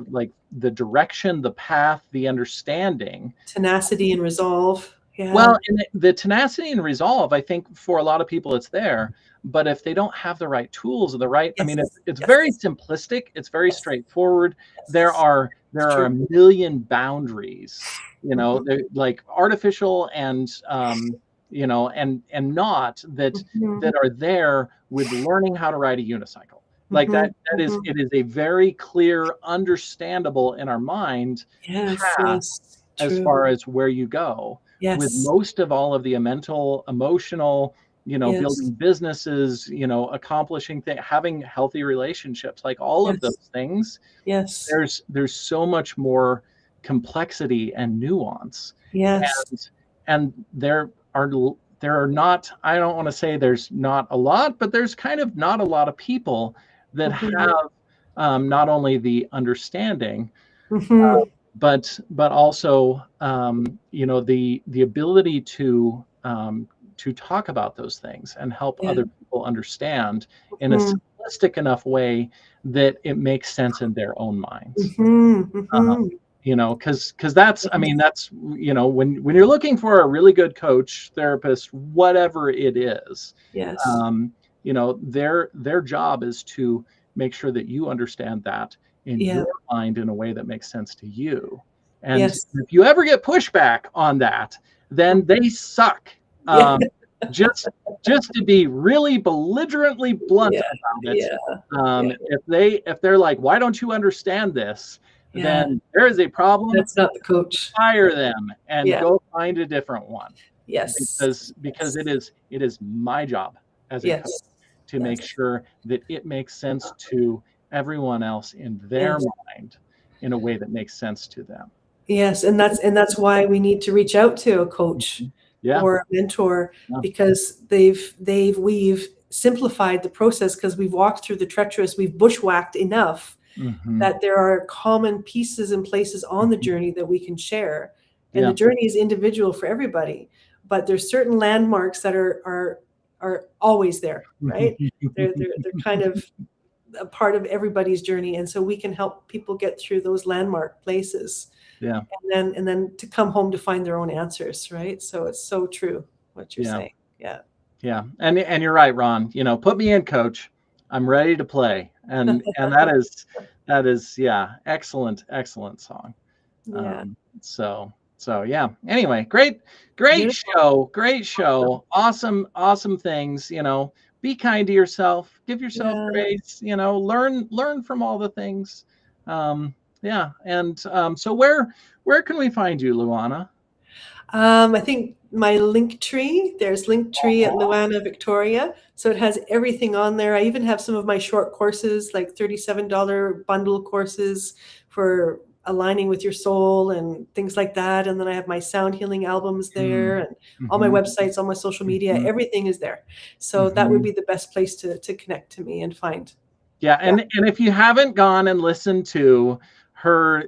A: like the direction, the path, the understanding.
B: Tenacity and resolve. Yeah.
A: Well, and the tenacity and resolve, I think for a lot of people it's there, but if they don't have the right tools or the right, I mean,
B: Yes.
A: it's very
B: Yes.
A: simplistic, it's very
B: Yes.
A: straightforward. There
B: Yes.
A: are
B: It's
A: there are
B: true.
A: a million boundaries,
B: Mhm.
A: they're like artificial and and not that
B: Mhm.
A: are there with learning how to ride a unicycle. Like
B: Mhm.
A: that is
B: Mhm.
A: it is a very clear, understandable in our mind
B: Yes.
A: path
B: Yes.
A: as
B: True.
A: far as where you go. With
B: Yes.
A: most of all of the mental, emotional,
B: Yes.
A: building businesses, accomplishing things, having healthy relationships, like all of
B: Yes.
A: those things,
B: Yes.
A: there's so much more complexity and nuance.
B: Yes.
A: And there are not, I don't want to say there's not a lot, but there's kind of not a lot of people that
B: Mhm.
A: have not only the understanding,
B: Mhm.
A: but also the ability to talk about those things and help
B: Yeah.
A: other people understand in a
B: Mhm.
A: simplistic enough way that it makes sense in their own minds.
B: Mhm.
A: uh,
B: Mhm.
A: because that's, I mean,
B: Yes.
A: that's, when you're looking for a really good coach, therapist, whatever it is,
B: Yes.
A: um, their job is to make sure that you understand that in
B: Yeah.
A: your mind in a way that makes sense to you. And
B: Yes.
A: if you ever get pushback on that, then
B: Mhm.
A: they suck.
B: Yeah.
A: Um, just to be really belligerently blunt
B: Yeah.
A: about it,
B: Yeah. Yeah.
A: if they're like, why don't you understand this?
B: Yeah.
A: Then there is a problem.
B: That's not the coach.
A: Fire them and
B: Yeah.
A: go find a different one,
B: Yes.
A: because
B: Yes.
A: it is my job as a coach
B: Yes.
A: to make
B: Yes.
A: sure that it makes sense to everyone else in their
B: Yes.
A: mind in a way that makes sense to them.
B: Yes, and that's why we need to reach out to a coach
A: Mhm. Yeah.
B: or a mentor,
A: Yeah.
B: because we've simplified the process, because we've walked through the treacherous, we've bushwhacked enough
A: Hmm.
B: that there are common pieces and places on the journey that we can share. And the
A: Yeah.
B: journey is individual for everybody, but there's certain landmarks that are always there, right? They're kind of a part of everybody's journey, and so we can help people get through those landmark places,
A: Yeah.
B: and then to come home to find their own answers, right? So it's so true what you're
A: Yeah.
B: saying. Yeah.
A: Yeah. And you're right, Ron. Put me in, coach. I'm ready to play. And that is, yeah, excellent song.
B: Yeah.
A: So yeah. Anyway, great
B: Beautiful.
A: show. Great show. Awesome things. Be kind to yourself. Give yourself
B: Yeah.
A: grace. Learn from all the things. Yeah. And so where can we find you, Luana?
B: I think my link tree, there's link tree at Luana Victoria. So it has everything on there. I even have some of my short courses, like $37 bundle courses for aligning with your soul and things like that. And then I have my sound healing albums there, and all my
A: Mm-hmm.
B: websites, all my social media,
A: Hmm.
B: everything is there. So that would
A: Hmm.
B: be the best place to connect to me and find.
A: Yeah,
B: Yeah.
A: and if you haven't gone and listened to her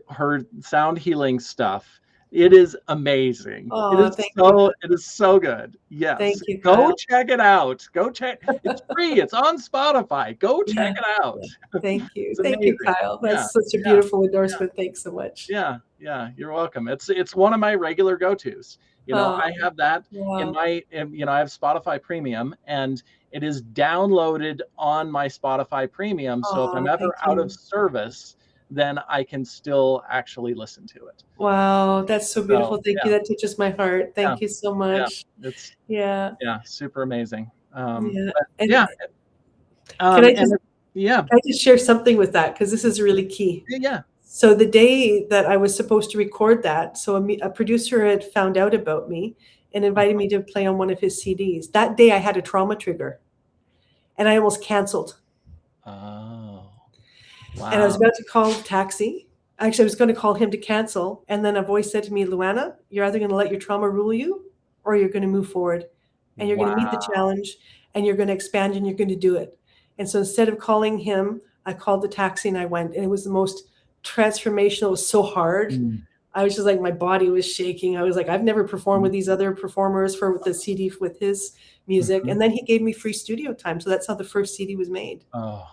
A: sound healing stuff, it is amazing. It
B: Oh,
A: is
B: thank you.
A: so good. Yes.
B: Thank you,
A: Go
B: Kyle.
A: check it out. Go check. It's free. It's on Spotify. Go
B: Yeah.
A: check it out.
B: Yeah. Thank you.
A: It's
B: Thank you,
A: amazing.
B: Kyle.
A: Yeah.
B: That's such a
A: Yeah.
B: beautiful endorsement. Thanks so much.
A: Yeah. Yeah. You're welcome. It's one of my regular go-tos. I have that in
B: wow.
A: my, I have Spotify Premium, and it is downloaded on my Spotify Premium. So if I'm
B: Oh,
A: ever
B: thank
A: out of
B: you.
A: service, then I can still actually listen to it.
B: Wow, that's so
A: So
B: beautiful. Thank you.
A: yeah,
B: That touches my heart.
A: yeah,
B: Thank you so
A: yeah.
B: much.
A: It's
B: Yeah,
A: super amazing.
B: yeah.
A: But
B: And
A: yeah,
B: can I
A: and
B: just
A: yeah,
B: can I just share something with that? Because this is really key.
A: yeah.
B: So the day that I was supposed to record that, so a producer had found out about me and invited me to play on one of his CDs. That day I had a trauma trigger and I almost canceled.
A: Oh,
B: And I was
A: wow.
B: about to call a taxi. Actually, I was going to call him to cancel. And then a voice said to me, Luana, you're either going to let your trauma rule you or you're going to move forward and you're going to meet the
A: Wow.
B: challenge and you're going to expand and you're going to do it. And so instead of calling him, I called the taxi and I went. And it was the most transformational. It was so hard.
A: Mm,
B: I was just like, my body was shaking. I was like, I've never performed
A: mm,
B: with these other performers for the CD with his music.
A: mhm.
B: And then he gave me free studio time. So that's how the first CD was made.
A: Oh,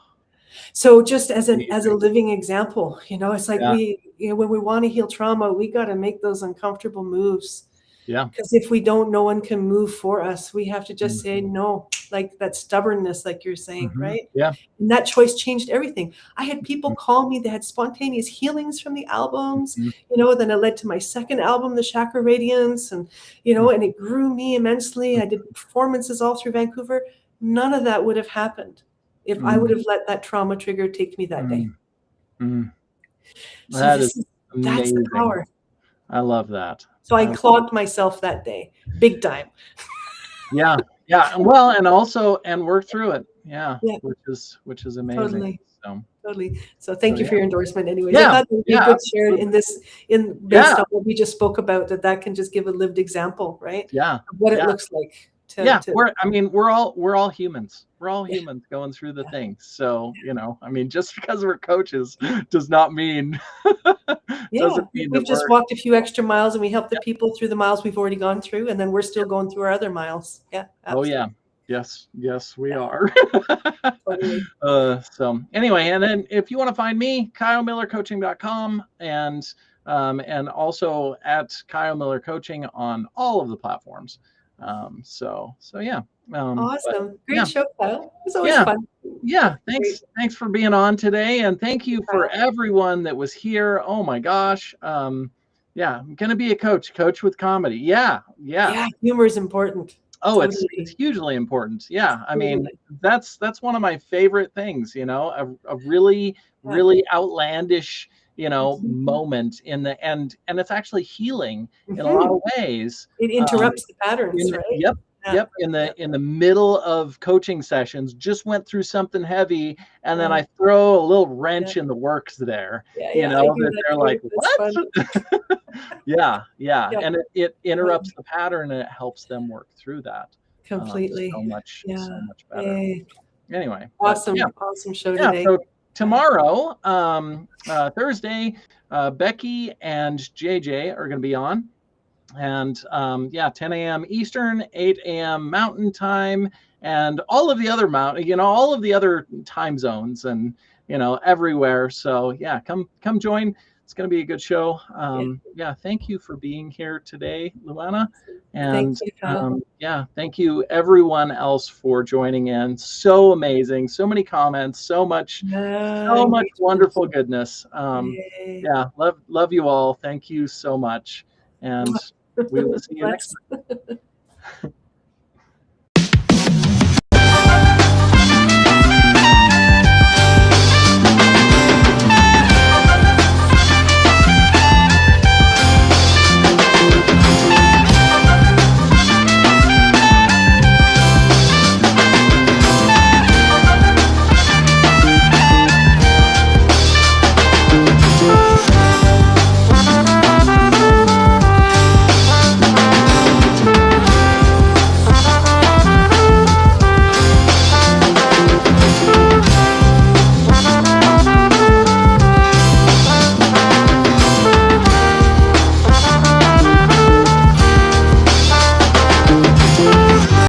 B: So just as a
A: amazing.
B: living example, it's like
A: Yeah,
B: when we want to heal trauma, we got to make those uncomfortable moves.
A: yeah.
B: Because if we don't, no one can move for us. We have to just say
A: Mhm,
B: no, like that stubbornness, like you're saying,
A: mhm.
B: right?
A: Yeah.
B: And that choice changed everything. I had people
A: Mhm,
B: call me that had spontaneous healings from the albums,
A: mhm,
B: then it led to my second album, The Chakra Radiance, and and it grew me immensely. I did performances all through Vancouver. None of that would have happened if I would
A: mm,
B: have let that trauma trigger take me that day.
A: mm, mm.
B: So
A: That is
B: that's the
A: amazing.
B: power.
A: I love that.
B: So I
A: I
B: clogged myself that day, big time.
A: Yeah, yeah, and well, and also work through it. Yeah,
B: Yeah,
A: which is amazing.
B: totally.
A: So
B: Totally. So
A: so
B: thank you
A: yeah.
B: for your endorsement anyways. I
A: Yeah,
B: thought it would be a
A: yeah,
B: good share
A: absolutely.
B: in
A: Yeah,
B: based on what we just spoke about, that can just give a lived example, right?
A: yeah,
B: Of what it
A: yeah.
B: looks like
A: Yeah,
B: to
A: we're all humans. We're all
B: yeah,
A: humans going through the
B: yeah.
A: things. So, just because we're coaches does not mean
B: Yeah.
A: doesn't mean that
B: We've just
A: we're
B: walked a few extra miles and we help the people through the miles we've already gone through, and then we're still going through our other miles. Yeah,
A: oh yeah.
B: absolutely.
A: Yes, yes, we
B: Yeah,
A: are.
B: totally.
A: So anyway, and then if you want to find me, KyleMillerCoaching.com, and also at Kyle Miller Coaching on all of the platforms. So yeah. But
B: Awesome. Great
A: yeah,
B: show, Kyle. It's always
A: yeah.
B: fun.
A: Yeah,
B: Great.
A: thanks for being on today, and thank you for
B: Kyle.
A: everyone that was here. Oh my gosh. Yeah, I'm gonna be a coach with comedy. Yeah, yeah.
B: Yeah, humor is important.
A: Oh, it's
B: Totally.
A: hugely important. Yeah, I mean,
B: Totally.
A: that's one of my favorite things, a really
B: Yeah.
A: really outlandish,
B: Mhm.
A: moment and it's actually healing in a lot
B: Mhm.
A: of ways.
B: It
A: Um,
B: interrupts the patterns, right?
A: Yep,
B: Yeah.
A: yep. In
B: Yeah.
A: the middle of coaching sessions, just went through something heavy, and then
B: Yeah.
A: I throw a little
B: Yeah.
A: wrench in the works there.
B: Yeah. Yeah. I do
A: That
B: that
A: they're like,
B: too. That's
A: "What?"
B: fun.
A: Yeah, yeah,
B: Yeah.
A: and it interrupts
B: Totally.
A: the pattern and it helps them work through that so
B: Completely.
A: so
B: Yeah.
A: much better.
B: Yay.
A: Anyway, but yeah,
B: Awesome. Awesome show
A: yeah.
B: today.
A: So
B: Yeah.
A: tomorrow, Thursday, Becky and JJ are going to be on. And yeah, 10 a.m. Eastern, 8 a.m. Mountain Time, and all of the other all of the other time zones, and everywhere. So yeah, come join. It's going to be a good show.
B: Yeah.
A: Yeah, thank you for being here today, Luana,
B: Thank
A: and
B: you, Kyle.
A: yeah, thank you everyone else for joining in. So amazing, so many comments,
B: Yeah.
A: so much
B: Engagement.
A: wonderful goodness.
B: Yay.
A: Yeah, love you all. Thank you so much, and we will see you next
B: Let's
A: time.